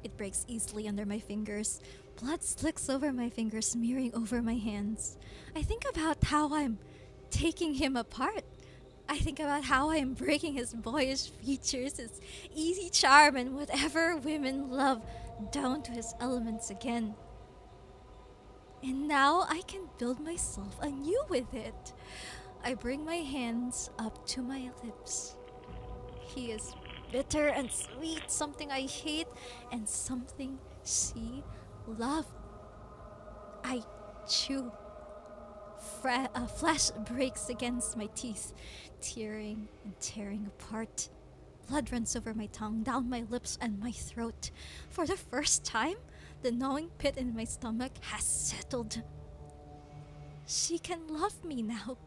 It breaks easily under my fingers. Blood slicks over my fingers, smearing over my hands. I think about how I'm taking him apart. I think about how I am breaking his boyish features, his easy charm, and whatever women love down to his elements again. And now I can build myself anew with it. I bring my hands up to my lips. He is bitter and sweet, something I hate and something she loves. I chew. Flesh breaks against my teeth, tearing and tearing apart. Blood runs over my tongue, down my lips and my throat. For the first time, the gnawing pit in my stomach has settled. She can love me now.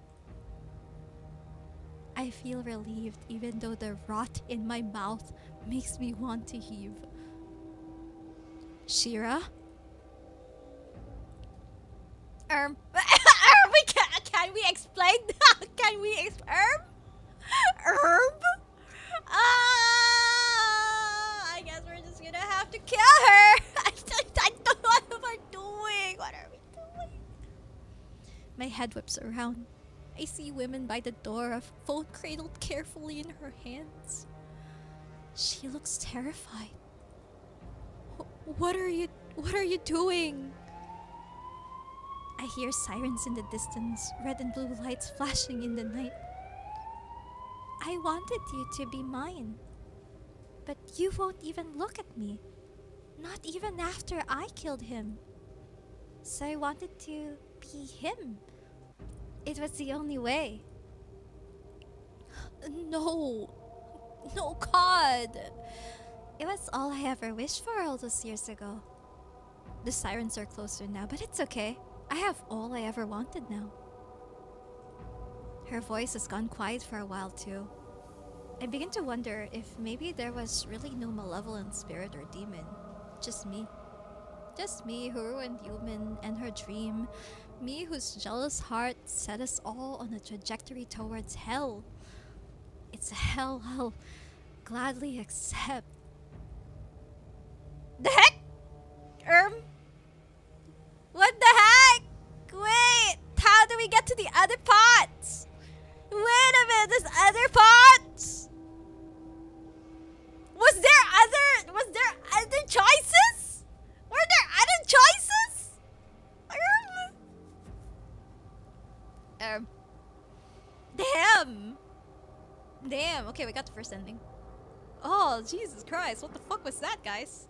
I feel relieved even though the rot in my mouth makes me want to heave. Shira? Can we explain? Can we Herb? I guess we're just gonna have to kill her. I don't know what we're doing. What are we doing? My head whips around. I see women by the door, a phone cradled carefully in her hands. She looks terrified. What are you doing? I hear sirens in the distance, red and blue lights flashing in the night. I wanted you to be mine, but you won't even look at me. Not even after I killed him. So I wanted to be him. It was the only way. No, God. It was all I ever wished for all those years ago. The sirens are closer now, but it's okay. I have all I ever wanted now. Her voice has gone quiet for a while too. I begin to wonder if maybe there was really no malevolent spirit or demon. Just me. Just me who ruined Yumin and her dream. Me whose jealous heart set us all on a trajectory towards hell. It's a hell I'll gladly accept. The heck? What the heck? Wait, how do we get to the other pots? Wait a minute, there's other pots? Was there other choices? Were there other choices? Damn, okay, we got the first ending. Oh, Jesus Christ, what the fuck was that, guys?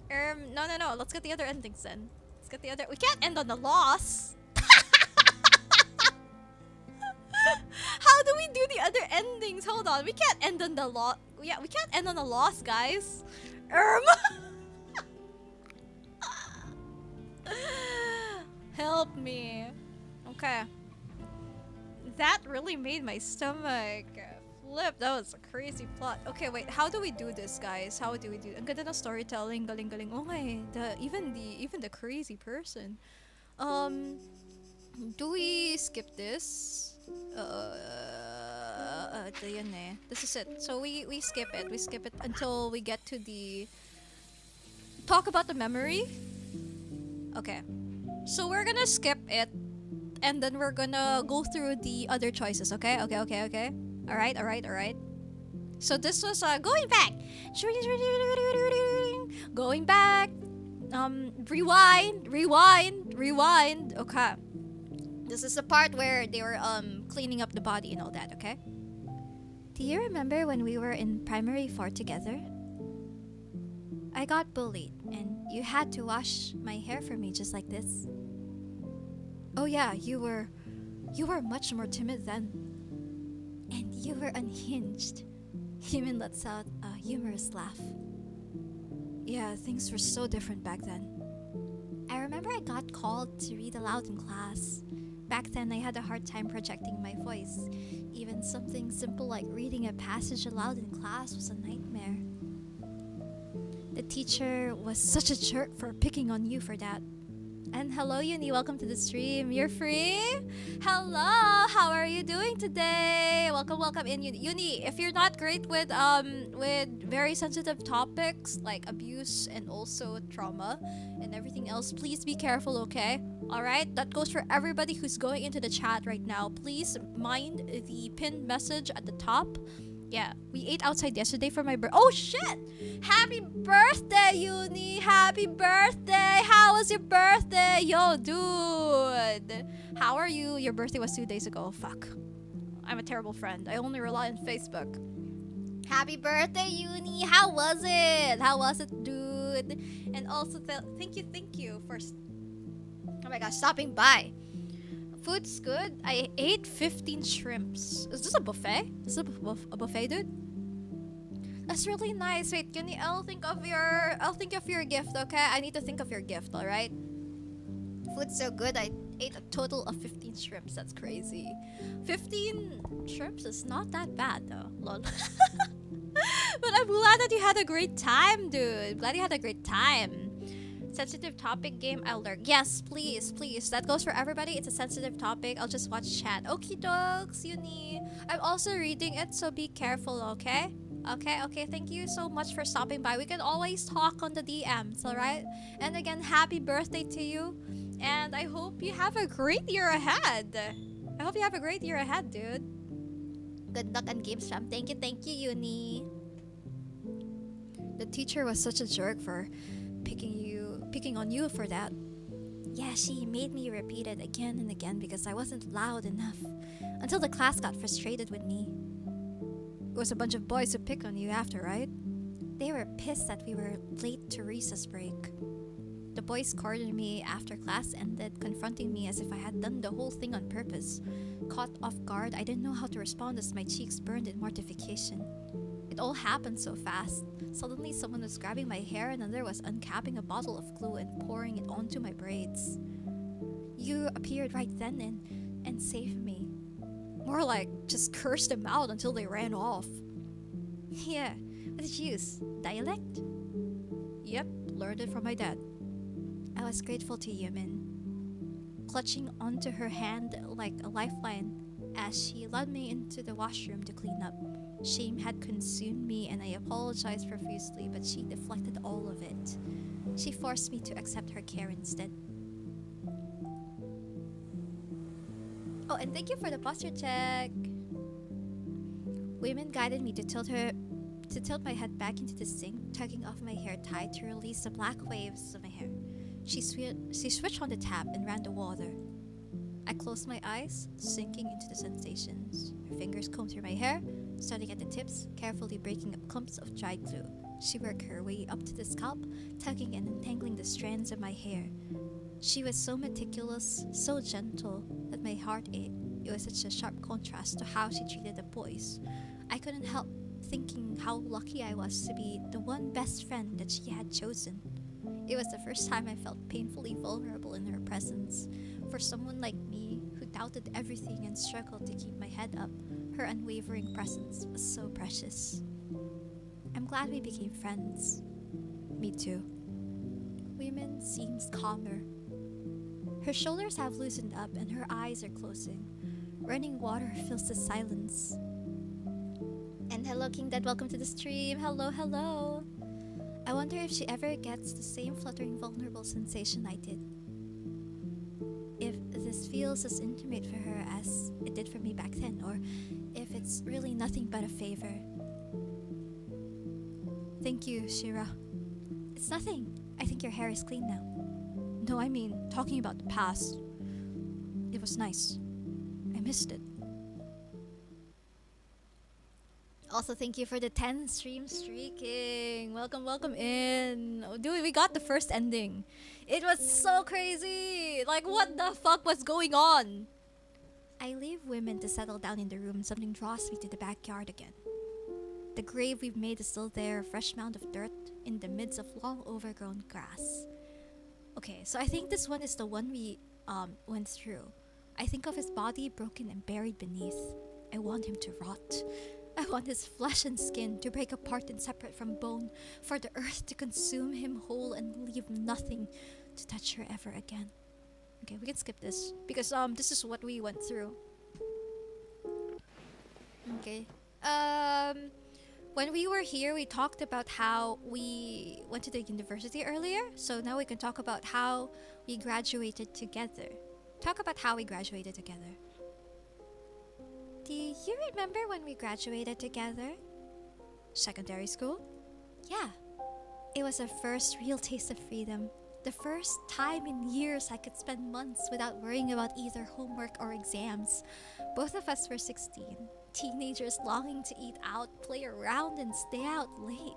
No, let's get the other endings then. Let's get the other. We can't end on the loss. How do we do the other endings? Hold on, we can't end on the loss. Yeah, we can't end on the loss, guys. Help me. Okay. That really made my stomach flip. That was a crazy plot. Okay, wait. How do we do this, guys? How do we do? Ang ganda ng storytelling, galing. Oh my, even the crazy person. Do we skip this? ito yun eh. This is it. So we skip it. We skip it until we get to the talk about the memory. Okay. So we're gonna skip it and then we're gonna go through the other choices, okay? Okay. Alright, alright, alright. So this was going back. Going back. Rewind. Okay. This is the part where they were cleaning up the body and all that, okay? Do you remember when we were in primary 4 together? I got bullied and you had to wash my hair for me just like this. Oh yeah, you were much more timid then. And you were unhinged. Human lets out a humorous laugh. Yeah, things were so different back then. I remember I got called to read aloud in class. Back then, I had a hard time projecting my voice. Even something simple like reading a passage aloud in class was a nightmare. The teacher was such a jerk for picking on you for that. And hello, Uni, welcome to the stream. You're free? Hello, how are you doing today? Welcome in, Uni. Uni, if you're not great with very sensitive topics like abuse and also trauma and everything else, please be careful, okay? All right, that goes for everybody who's going into the chat right now. Please mind the pinned message at the top. Yeah, we ate outside yesterday for my birthday. Oh shit! Happy birthday, Uni! Happy birthday! How was your birthday? Yo, dude! How are you? Your birthday was 2 days ago. Fuck. I'm a terrible friend. I only rely on Facebook. Happy birthday, Uni! How was it? How was it, dude? And also, thank you for... Oh my gosh, stopping by. Food's good. I ate 15 shrimps. Is this a buffet? Is it a buffet, dude? That's really nice. Wait, Uni, I'll think of your gift, okay? I need to think of your gift, alright? Food's so good. I ate a total of 15 shrimps. That's crazy. 15 shrimps is not that bad though. Lol. But I'm glad that you had a great time, dude. Glad you had a great time. Sensitive topic game, I'll lurk. Yes, please. That goes for everybody. It's a sensitive topic. I'll just watch chat. Okie dokes, Uni. I'm also reading it, so be careful, okay? Okay. Thank you so much for stopping by. We can always talk on the DMs, alright? And again, happy birthday to you. And I hope you have a great year ahead. I hope you have a great year ahead, dude. Good luck on Game Jam. Thank you, Uni. The teacher was such a jerk for picking on you for that. Yeah, she made me repeat it again and again because I wasn't loud enough. Until the class got frustrated with me. It was a bunch of boys who picked on you after, right? They were pissed that we were late to recess break. The boys cornered me after class ended, confronting me as if I had done the whole thing on purpose. Caught off guard, I didn't know how to respond as my cheeks burned in mortification. It all happened so fast. Suddenly, someone was grabbing my hair and another was uncapping a bottle of glue and pouring it onto my braids. You appeared right then and saved me. More like, just cursed them out until they ran off. Yeah, what did you use? Dialect? Yep, learned it from my dad. I was grateful to Yumin, clutching onto her hand like a lifeline as she led me into the washroom to clean up. Shame had consumed me and I apologized profusely, but she deflected all of it. She forced me to accept her care instead. Oh, and thank you for the posture check. Women guided me to tilt my head back into the sink, tugging off my hair tie to release the black waves of my hair. She switched on the tap and ran the water. I closed my eyes, sinking into the sensations. Her fingers combed through my hair, starting at the tips, carefully breaking up clumps of dried glue. She worked her way up to the scalp, tugging and untangling the strands of my hair. She was so meticulous, so gentle, that my heart ached. It was such a sharp contrast to how she treated the boys. I couldn't help thinking how lucky I was to be the one best friend that she had chosen. It was the first time I felt painfully vulnerable in her presence. For someone like me, who doubted everything and struggled to keep my head up, her unwavering presence was so precious. I'm glad we became friends. Me too. Women seems calmer. Her shoulders have loosened up and her eyes are closing. Running water fills the silence. And hello, King Dad. Welcome to the stream. Hello, hello. I wonder if she ever gets the same fluttering, vulnerable sensation I did. If this feels as intimate for her as it did for me back then, or if it's really nothing but a favor. Thank you, Shira. It's nothing. I think your hair is clean now. No, I mean, talking about the past. It was nice. I missed it. Also, thank you for the 10 stream streaking. Welcome, welcome in. Oh, dude, we got the first ending. It was so crazy. Like, what the fuck was going on? I leave women to settle down in the room. Something draws me to the backyard again. The grave we've made is still there, a fresh mound of dirt in the midst of long overgrown grass. Okay, so I think this one is the one we went through. I think of his body broken and buried beneath. I want him to rot. I want his flesh and skin to break apart and separate from bone, for the earth to consume him whole and leave nothing to touch her ever again. Okay, we can skip this because this is what we went through. Okay. When we were here, we talked about how we went to the university earlier. So now we can talk about how we graduated together. Talk about how we graduated together. Do you remember when we graduated together? Secondary school? Yeah. It was our first real taste of freedom. The first time in years I could spend months without worrying about either homework or exams. Both of us were 16. Teenagers longing to eat out, play around, and stay out late.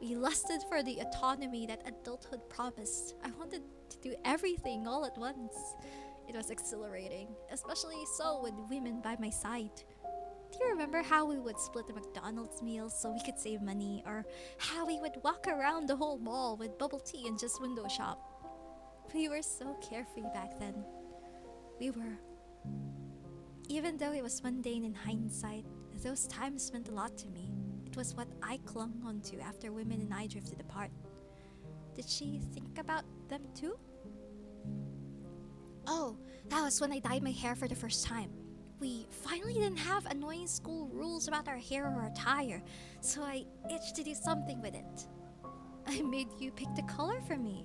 We lusted for the autonomy that adulthood promised. I wanted to do everything all at once. It was exhilarating, especially so with women by my side. Do you remember how we would split the McDonald's meals so we could save money, or how we would walk around the whole mall with bubble tea and just window shop? We were so carefree back then. We were. Even though it was mundane in hindsight, those times meant a lot to me. It was what I clung onto after women and I drifted apart. Did she think about them too? Oh, that was when I dyed my hair for the first time. We finally didn't have annoying school rules about our hair or attire, so I itched to do something with it. I made you pick the color for me.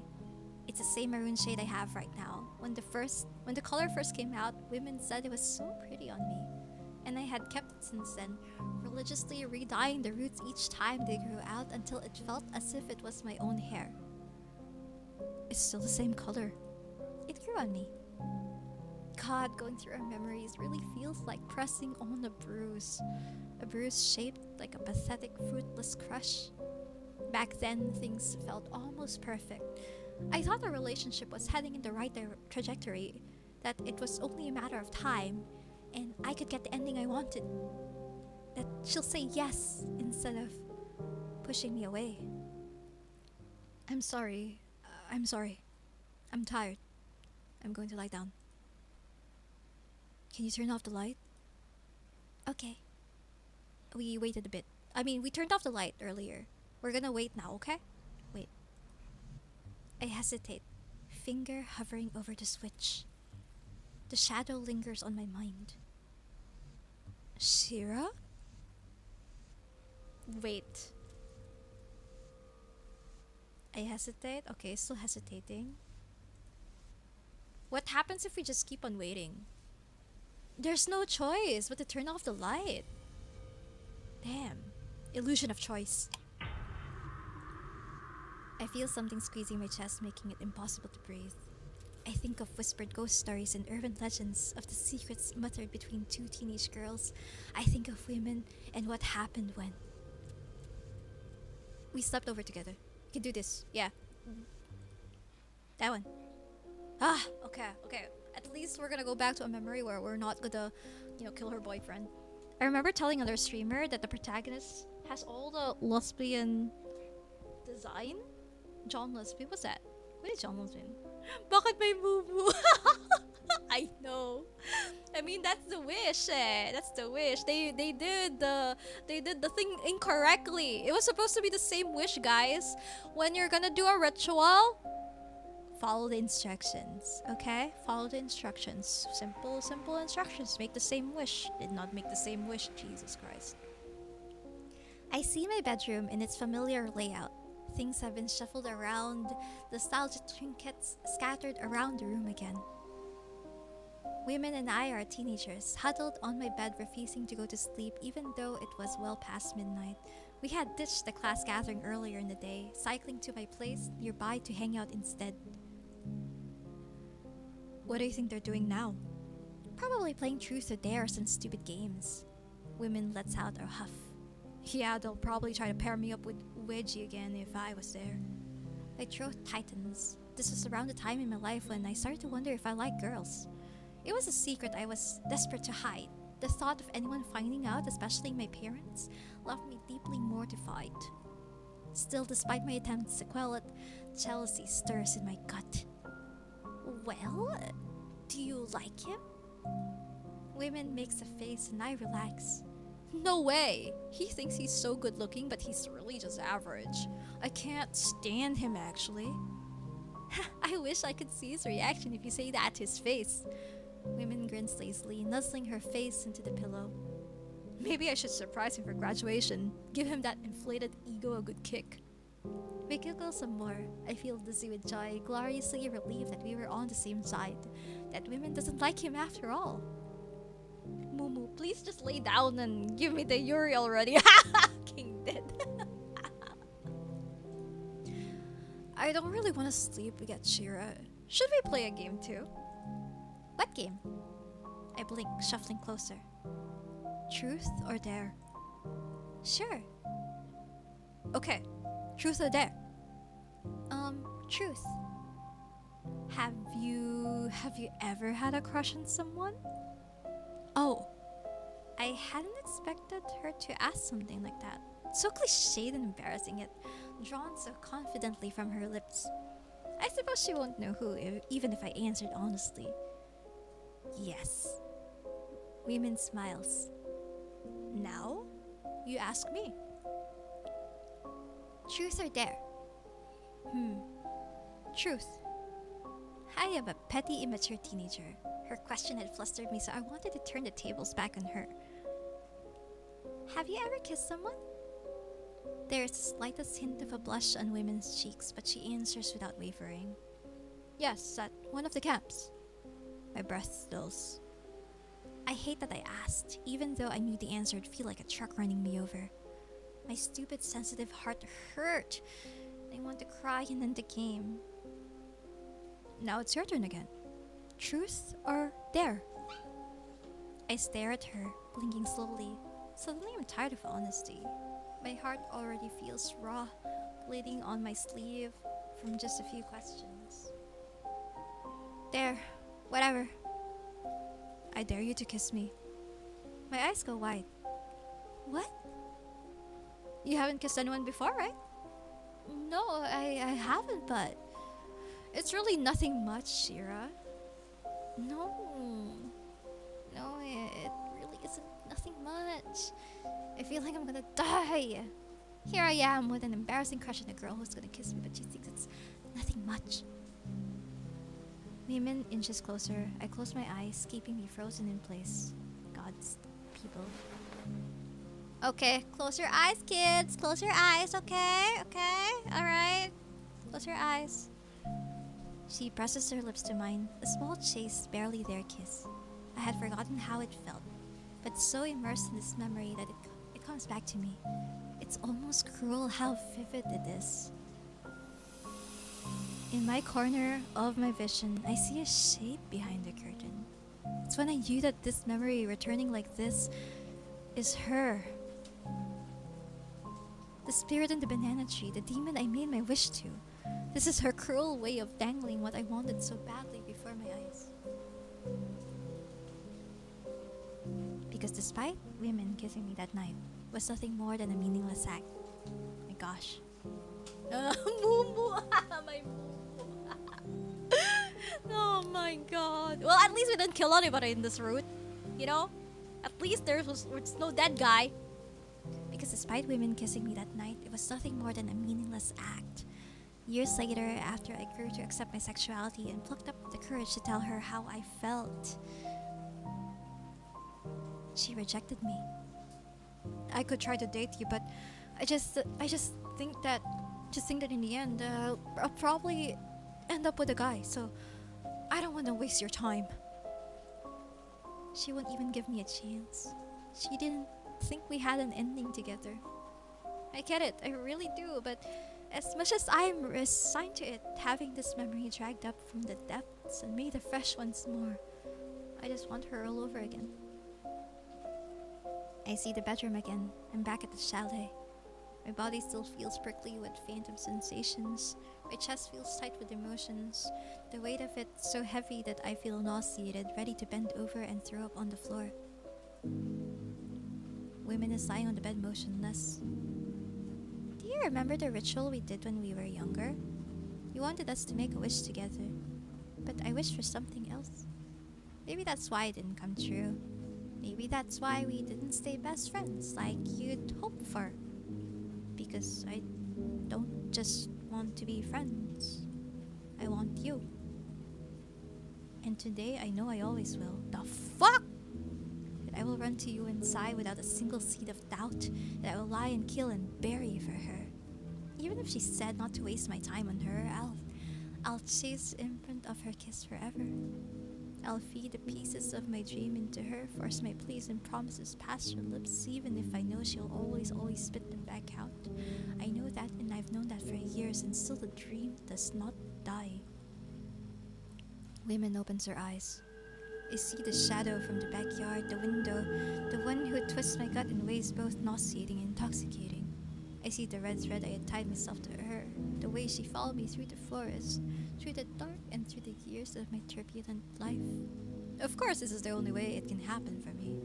It's the same maroon shade I have right now. When the color first came out, women said it was so pretty on me. And I had kept it since then, religiously re-dyeing the roots each time they grew out until it felt as if it was my own hair. It's still the same color. It grew on me. God, going through our memories really feels like pressing on a bruise. A bruise shaped like a pathetic, fruitless crush. Back then, things felt almost perfect. I thought our relationship was heading in the right trajectory, that it was only a matter of time, and I could get the ending I wanted. That she'll say yes instead of pushing me away. I'm sorry. I'm sorry. I'm tired. I'm going to lie down. Can you turn off the light? Okay. We waited a bit. We turned off the light earlier. We're gonna wait now, okay? Wait. I hesitate, finger hovering over the switch. The shadow lingers on my mind. Shira? Wait. I hesitate. Okay, still hesitating. What happens if we just keep on waiting? There's no choice but to turn off the light. Damn. Illusion of choice. I feel something squeezing my chest, making it impossible to breathe. I think of whispered ghost stories and urban legends of the secrets muttered between two teenage girls. I think of women and what happened when. We slept over together. We can do this. Yeah. That one. Okay. At least we're gonna go back to a memory where we're not gonna, kill her boyfriend. I remember telling another streamer that the protagonist has all the lesbian design. John Lesbian? What's that? What is John Lesbian? Bakit may moo-moo? I know. That's the wish That's the wish. They did the thing incorrectly. It was supposed to be the same wish, guys. When you're gonna do a ritual, follow the instructions, okay? Follow the instructions. Simple instructions. Make the same wish. Did not make the same wish. Jesus Christ. I see my bedroom in its familiar layout. Things have been shuffled around, nostalgic trinkets scattered around the room again. Women and I are teenagers, huddled on my bed, refusing to go to sleep even though it was well past midnight. We had ditched the class gathering earlier in the day, cycling to my place nearby to hang out instead. What do you think they're doing now? Probably playing truth or dare, some stupid games. Women lets out a huff. Yeah, they'll probably try to pair me up with Wedgie again if I was there. My throat tightens. This was around the time in my life when I started to wonder if I liked girls. It was a secret I was desperate to hide. The thought of anyone finding out, especially my parents, left me deeply mortified. Still, despite my attempts to quell it, jealousy stirs in my gut. Well, do you like him? Women makes a face and I relax. No way! He thinks he's so good looking, but he's really just average. I can't stand him, actually. I wish I could see his reaction if you say that to his face. Women grins lazily, nuzzling her face into the pillow. Maybe I should surprise him for graduation. Give him that inflated ego a good kick. We giggle some more. I feel dizzy with joy, gloriously relieved that we were on the same side. That women doesn't like him after all. Mumu, please just lay down and give me the Yuri already. King dead. I don't really want to sleep with Shira. Should we play a game too? What game? I blink, shuffling closer. Truth or dare? Sure. Okay. Truth or dare? Truth. Have you ever had a crush on someone? Oh, I hadn't expected her to ask something like that. So cliched and embarrassing, yet drawn so confidently from her lips. I suppose she won't know who, even if I answered honestly. Yes. Women smiles. Now, you ask me. Truth or dare? Truth. I am a petty, immature teenager. Her question had flustered me, so I wanted to turn the tables back on her. Have you ever kissed someone? There is the slightest hint of a blush on women's cheeks, but she answers without wavering. Yes, at one of the camps. My breath stills. I hate that I asked, even though I knew the answer would feel like a truck running me over. My stupid, sensitive heart hurt. I want to cry and end the game. Now it's your turn again. Truth or dare? I stare at her, blinking slowly. Suddenly I'm tired of honesty. My heart already feels raw, bleeding on my sleeve from just a few questions. Dare. Whatever. I dare you to kiss me. My eyes go wide. What? You haven't kissed anyone before, right? No, I haven't, but it's really nothing much, Shira. No, it really isn't nothing much. I feel like I'm gonna die. Here I am with an embarrassing crush on a girl who's gonna kiss me, but she thinks it's nothing much. Women inches closer. I close my eyes, keeping me frozen in place. God's people. Okay, close your eyes, kids. Close your eyes, okay? Okay? Alright. Close your eyes. She presses her lips to mine, a small chaste, barely there kiss. I had forgotten how it felt, but so immersed in this memory that it comes back to me. It's almost cruel how vivid it is. In my corner of my vision, I see a shape behind the curtain. It's when I knew that this memory returning like this is her. The spirit in the banana tree, the demon I made my wish to. This is her cruel way of dangling what I wanted so badly before my eyes. Because despite women kissing me that night, it was nothing more than a meaningless act. My gosh. Mumu! My Mumu! Oh my god. Well, at least we didn't kill anybody in this route. You know? At least there was no dead guy. Because despite women kissing me that night, it was nothing more than a meaningless act. Years later, after I grew to accept my sexuality and plucked up the courage to tell her how I felt, she rejected me. I could try to date you, but I just think that in the end, I'll probably end up with a guy. So I don't want to waste your time. She won't even give me a chance. She didn't think we had an ending together. I get it, I really do, but as much as I'm resigned to it, having this memory dragged up from the depths and made afresh once more, I just want her all over again. I see the bedroom again. I'm back at the chalet. My body still feels prickly with phantom sensations. My chest feels tight with emotions. The weight of it so heavy that I feel nauseated, ready to bend over and throw up on the floor. Women is lying on the bed motionless. Do you remember the ritual we did when we were younger? You wanted us to make a wish together, but I wished for something else. Maybe that's why it didn't come true. Maybe that's why we didn't stay best friends like you'd hoped for. Because I don't just want to be friends. I want you. And today I know I always will. The fuck? That I will run to you and sigh without a single seed of doubt. That I will lie and kill and bury for her. Even if she said not to waste my time on her, I'll chase the imprint of her kiss forever. I'll feed the pieces of my dream into her, force my pleas and promises past her lips, even if I know she'll always spit them back out. I know that, and I've known that for years, and still the dream does not die. Women opens her eyes. I see the shadow from the backyard, the window, the one who twists my gut in ways both nauseating and intoxicating. I see the red thread I had tied myself to her, the way she followed me through the forest, through the dark and through the years of my turbulent life. Of course, this is the only way it can happen for me.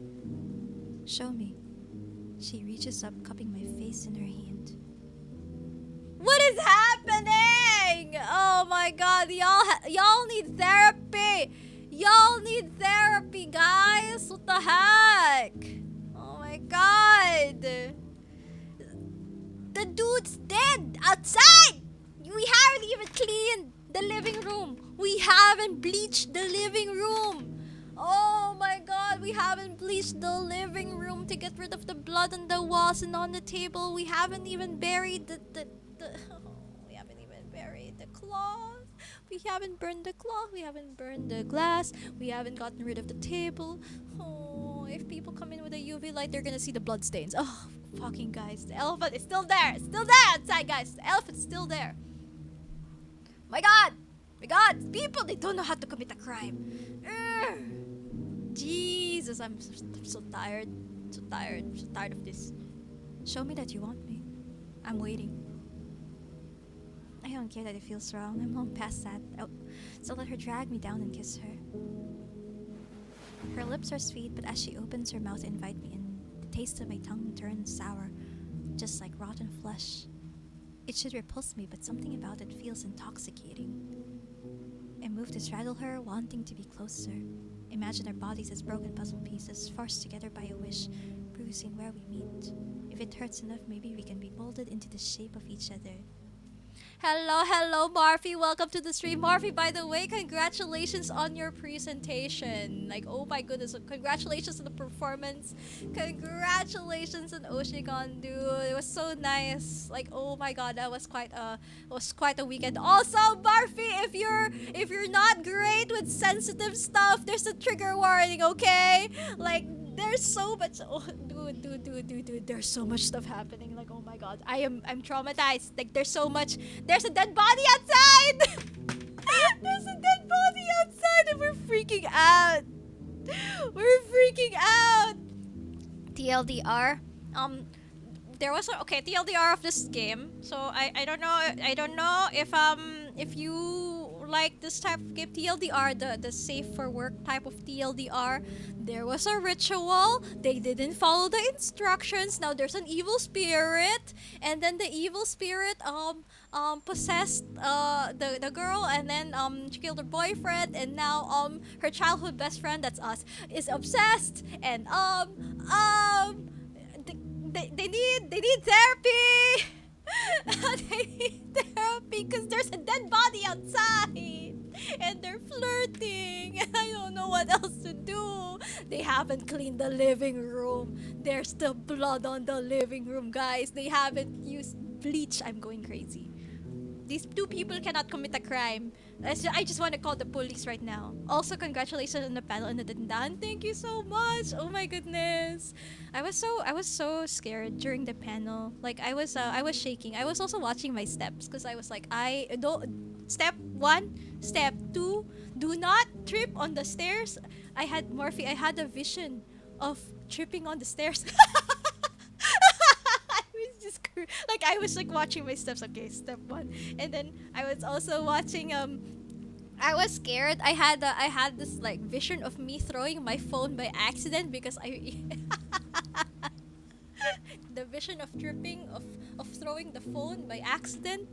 Show me. She reaches up, cupping my face in her hand. What is happening? Oh my god, y'all need therapy! Y'all need therapy, guys! What the heck? Oh my god! The dude's dead! Outside! We haven't even cleaned the living room. We haven't bleached the living room. Oh my god, we haven't bleached the living room to get rid of the blood on the walls and on the table. We haven't even buried we haven't even buried the cloth. We haven't burned the cloth. We haven't burned the glass. We haven't gotten rid of the table. Oh, if people come in with a UV light, they're gonna see the blood stains. Oh, fucking guys. The elephant is still there. It's still there outside, guys. The elephant's still there. My god! My god! People, they don't know how to commit a crime. Urgh. Jesus, I'm so tired. So tired. I'm so tired of this. Show me that you want me. I'm waiting. I don't care that it feels wrong. I'm long past that. So let her drag me down and kiss her. Her lips are sweet, but as she opens her mouth to invite me in, the taste of my tongue turns sour, just like rotten flesh. It should repulse me, but something about it feels intoxicating. I move to straddle her, wanting to be closer. Imagine our bodies as broken puzzle pieces, forced together by a wish, bruising where we meet. If it hurts enough, maybe we can be molded into the shape of each other. Hello, Marfy. Welcome to the stream. Marfy, by the way, congratulations on your presentation. Like, oh my goodness, congratulations on the performance. Congratulations on Oshigon, dude. It was so nice. Like, oh my god, that was quite a weekend. Also, Marfy, if you're not great with sensitive stuff, there's a trigger warning, okay? Like, there's so much. Oh, dude. There's so much stuff happening. Like, oh my god, I'm traumatized. Like, there's so much. There's a dead body outside. There's a dead body outside, and we're freaking out. We're freaking out. TLDR. There was TLDR of this game. So I don't know if you like this type of game. TLDR, the safe for work type of TLDR. There was a ritual. They didn't follow the instructions. Now there's an evil spirit, and then the evil spirit possessed the girl, and then she killed her boyfriend, and now her childhood best friend, that's us, is obsessed, and they need therapy. They need therapy because there's a dead body outside. And they're flirting. And I don't know what else to do. They haven't cleaned the living room. There's still blood on the living room, guys. They haven't used bleach. I'm going crazy. These two people cannot commit a crime. I just want to call the police right now. Also, congratulations on the panel and the tindahan. Thank you so much. Oh my goodness. I was so scared during the panel. Like I was shaking. I was also watching my steps because I was like, I don't step 1, step 2, do not trip on the stairs. I had a vision of tripping on the stairs. Like I was like watching my steps. Okay, step 1, and then I was also watching. I was scared. I had this like vision of me throwing my phone by accident because I. The vision of tripping of throwing the phone by accident.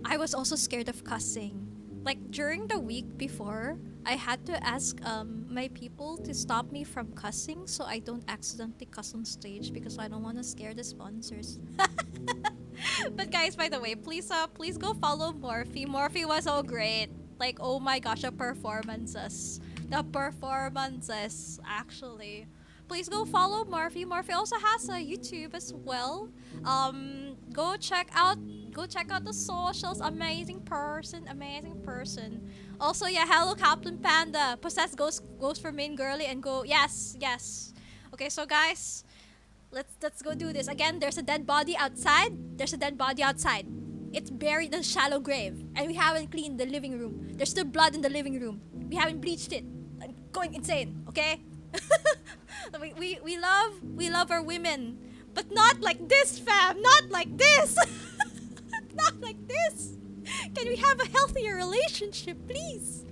I was also scared of cussing. Like during the week before, I had to ask my people to stop me from cussing so I don't accidentally cuss on stage because I don't want to scare the sponsors. But guys, by the way, please go follow Morphe. Morphe was so great. Like, oh my gosh, the performances. The performances, actually. Please go follow Morphe. Morphe also has a YouTube as well. Go check out the socials. Amazing person, amazing person. Also, yeah, hello Captain Panda. Possessed goes for main girly and go. Yes, yes. Okay, so guys, let's go do this. Again, there's a dead body outside. There's a dead body outside. It's buried in a shallow grave. And we haven't cleaned the living room. There's still blood in the living room. We haven't bleached it. I'm going insane, okay? we love our women. But not like this, fam. Not like this. Not like this. Can we have a healthier relationship, please?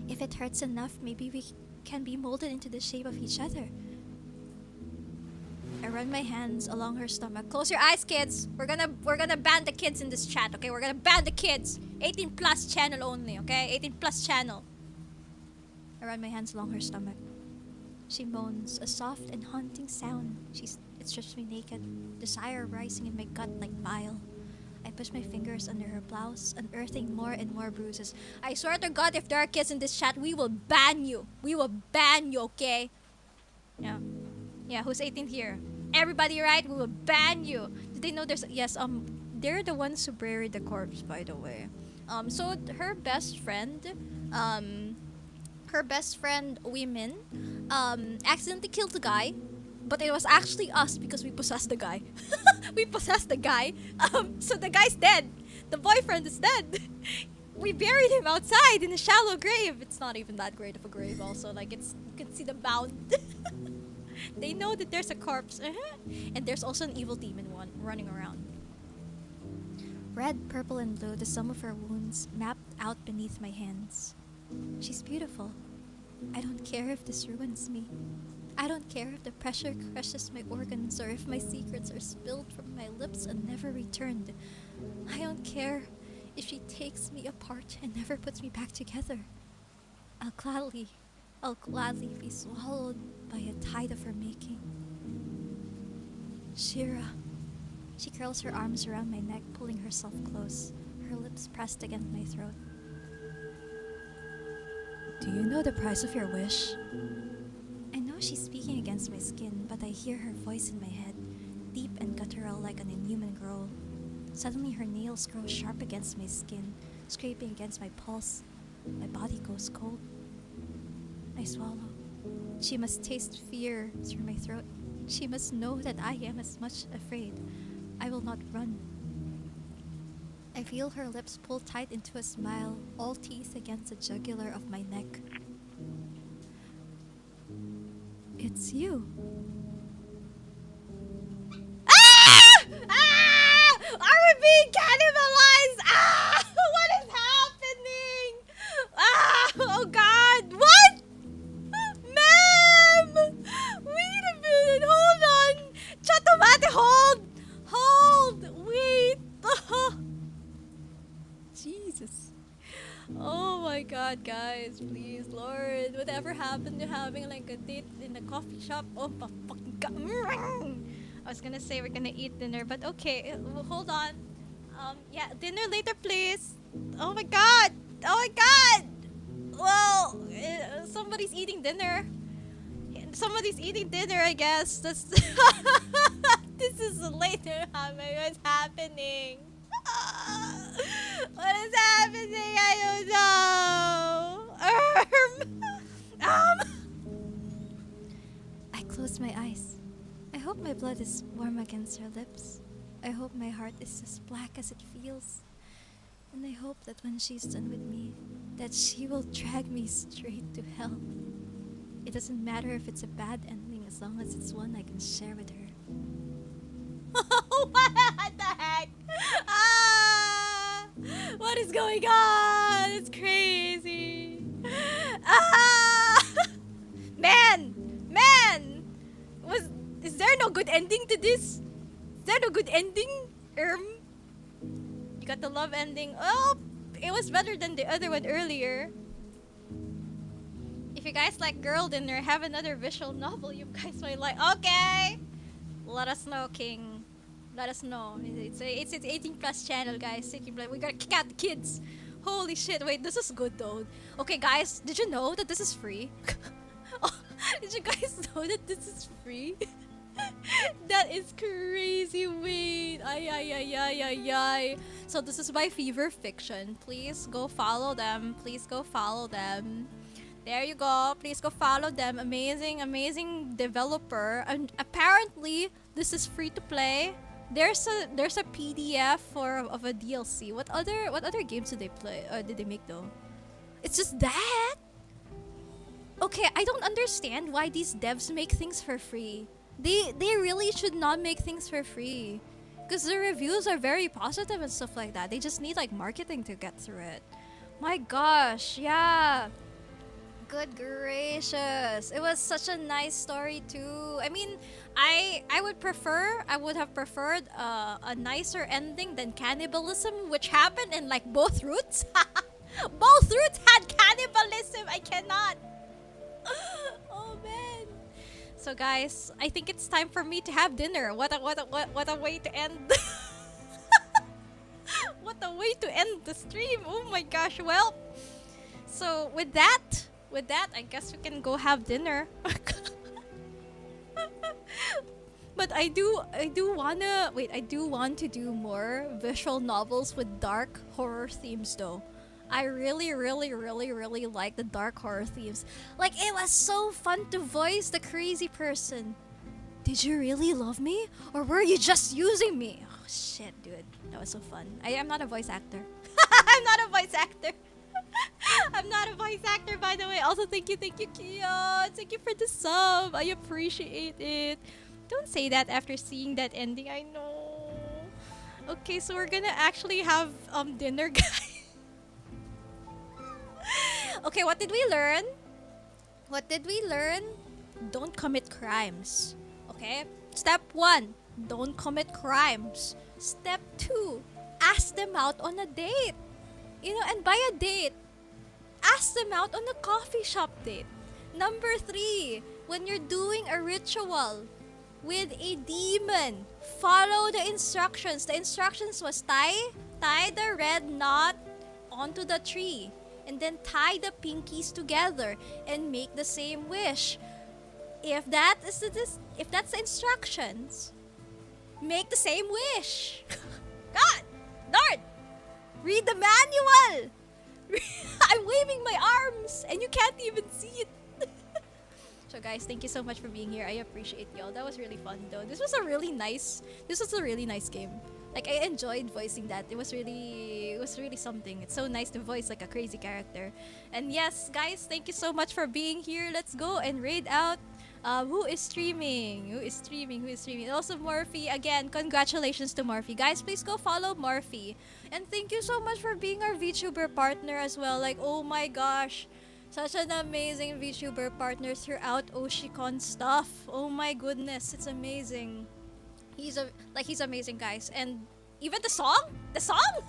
If it hurts enough, maybe we can be molded into the shape of each other. I run my hands along her stomach. Close your eyes, kids. We're gonna ban the kids in this chat, okay? We're gonna ban the kids. 18 plus channel only, okay? 18 plus channel. I run my hands along her stomach. She moans, a soft and haunting sound. It strips me naked, desire rising in my gut like bile. I push my fingers under her blouse, unearthing more and more bruises. I swear to God, if there are kids in this chat, we will ban you. We will ban you, okay? Yeah. Yeah, who's 18 here? Everybody, right? We will ban you. Did they know there's... Yes, they're the ones who buried the corpse, by the way. So her best friend, women, accidentally killed the guy. But it was actually us because we possessed the guy. We possessed the guy. So the guy's dead. The boyfriend is dead. We buried him outside in a shallow grave. It's not even that great of a grave also. Like, you can see the mound. They know that there's a corpse. And there's also an evil demon one running around. Red, purple, and blue, the sum of her wounds mapped out beneath my hands. She's beautiful. I don't care if this ruins me. I don't care if the pressure crushes my organs or if my secrets are spilled from my lips and never returned. I don't care if she takes me apart and never puts me back together. I'll gladly be swallowed by a tide of her making. Shira. She curls her arms around my neck, pulling herself close, her lips pressed against my throat. Do you know the price of your wish? I know she's speaking against my skin, but I hear her voice in my head, deep and guttural like an inhuman growl. Suddenly her nails grow sharp against my skin, scraping against my pulse. My body goes cold. I swallow. She must taste fear through my throat. She must know that I am as much afraid. I will not run. I feel her lips pull tight into a smile, all teeth against the jugular of my neck. It's you. Ah! Ah! Are we being cannibalized? Ah! What is happening? Ah! Oh God! What? Ma'am! Wait a minute! Hold on! Chatomate, hold! Hold! Wait! Jesus. Oh my God, guys, please, Lord, whatever happened to having like a date in a coffee shop? Oh my fucking God. I was gonna say we're gonna eat dinner, but okay, hold on. Yeah, dinner later, please. Oh my God. Oh my god! Well, somebody's eating dinner. Somebody's eating dinner, I guess. That's this is later. What's happening? What is happening? I don't know. I closed my eyes. I hope my blood is warm against her lips. I hope my heart is as black as it feels. And I hope that when she's done with me, that she will drag me straight to hell. It doesn't matter if it's a bad ending as long as it's one I can share with her. What the heck? Ah! What is going on? It's crazy. Ah! Man! Man! Is there no good ending to this? Is there no good ending? You got the love ending. Oh, it was better than the other one earlier. If you guys like girl dinner, have another visual novel you guys might like. Okay! Let us know, King. Let us know. It's 18 plus channel, guys. We gotta kick out the kids. Holy shit, wait, this is good though. Okay, guys, did you know that this is free? Oh, did you guys know that this is free? That is crazy. Wait. Ay. So this is by Fever Fiction. Please go follow them. Please go follow them. There you go. Please go follow them. Amazing developer. And apparently this is free to play. There's a PDF of a DLC. What other games did they play? Did they make though? It's just that. Okay, I don't understand why these devs make things for free. They really should not make things for free, because the reviews are very positive and stuff like that. They just need like marketing to get through it. My gosh, yeah. Good gracious. It was such a nice story too. I mean, I would have preferred a nicer ending than cannibalism, which happened in like both routes. Both routes had cannibalism. I cannot. Oh man. So guys, I think it's time for me to have dinner. What a way to end. What a way to end the stream. Oh my gosh. Well, so with that, I guess we can go have dinner. But I do want to do more visual novels with dark horror themes though. I really like the dark horror themes. Like, it was so fun to voice the crazy person. Did you really love me? Or were you just using me? Oh shit, dude. That was so fun. I am not a voice actor. I'm not a voice actor. I'm not a voice actor, by the way. Also, thank you, Kiyo. Thank you for the sub. I appreciate it. Don't say that after seeing that ending. I know. Okay, so we're gonna actually have dinner, guys. Okay, what did we learn? Don't commit crimes. Okay? Step 1, don't commit crimes. Step 2, ask them out on a date. And by a date, ask them out on a coffee shop date. Number 3, when you're doing a ritual with a demon, follow the instructions. The instructions was tie the red knot onto the tree, and then tie the pinkies together and make the same wish. If that's the instructions, make the same wish. God, Lord, read the manual. I'm waving my arms and you can't even see it. So guys, thank you so much for being here. I appreciate y'all. That was really fun though. This was a really nice game. Like, I enjoyed voicing that. It was really something. It's so nice to voice like a crazy character. And yes, guys, thank you so much for being here. Let's go and raid out who is streaming. And also Morphe. Again, congratulations to Morphe. Guys, please go follow Morphe. And thank you so much for being our VTuber partner as well. Like, oh my gosh. Such an amazing VTuber partner throughout Oshicon stuff. Oh my goodness, it's amazing. He's amazing, guys. And even the song, the song,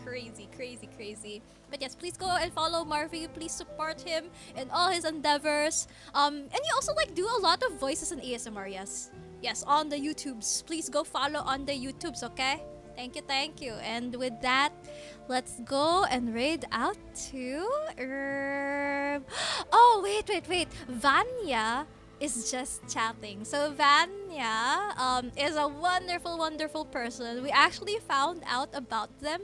crazy. But yes, please go and follow Marvy. Please support him in all his endeavors. And you also do a lot of voices and ASMR. Yes, on the YouTubes. Please go follow on the YouTubes, okay? Thank you, thank you. And with that, let's go and raid out to. Oh, wait. Vanya is just chatting. So Vanya is a wonderful, wonderful person. We actually found out about them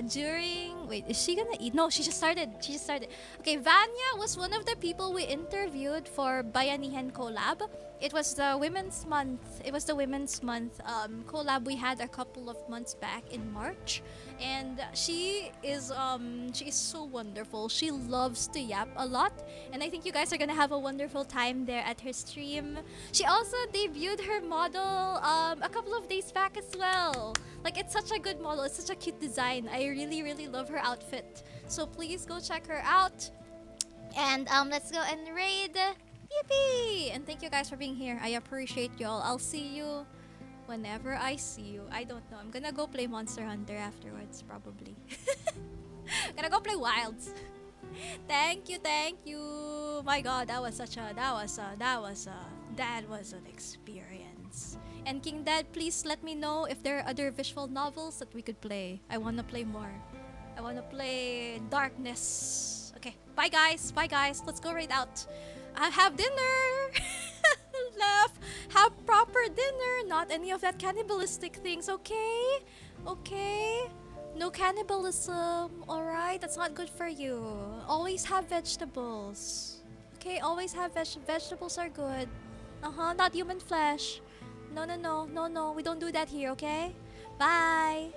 during. Wait, is she gonna eat? No, she just started. She just started. Okay, Vanya was one of the people we interviewed for Bayanihan collab. It was the Women's Month. It was the Women's Month collab we had a couple of months back in March, and she is so wonderful. She loves to yap a lot, and I think you guys are gonna have a wonderful time there at her stream. She also debuted her model a couple of days back as well. Like, it's such a good model. It's such a cute design. I really, really love her outfit. So please go check her out. And let's go and raid. Yippee! And thank you guys for being here. I appreciate y'all. I'll see you whenever I see you. I don't know. I'm gonna go play Monster Hunter afterwards, probably. Gonna go play Wilds. Thank you, thank you. My God, that was an experience. And King Dad, please let me know if there are other visual novels that we could play. I wanna play more. I wanna play Darkness. Okay, bye guys. Bye guys. Let's go right out. I have dinner. Laugh. Have proper dinner. Not any of that cannibalistic things. Okay. Okay. No cannibalism. All right. That's not good for you. Always have vegetables. Okay. Always have vegetables are good. Not human flesh. No. We don't do that here. Okay. Bye.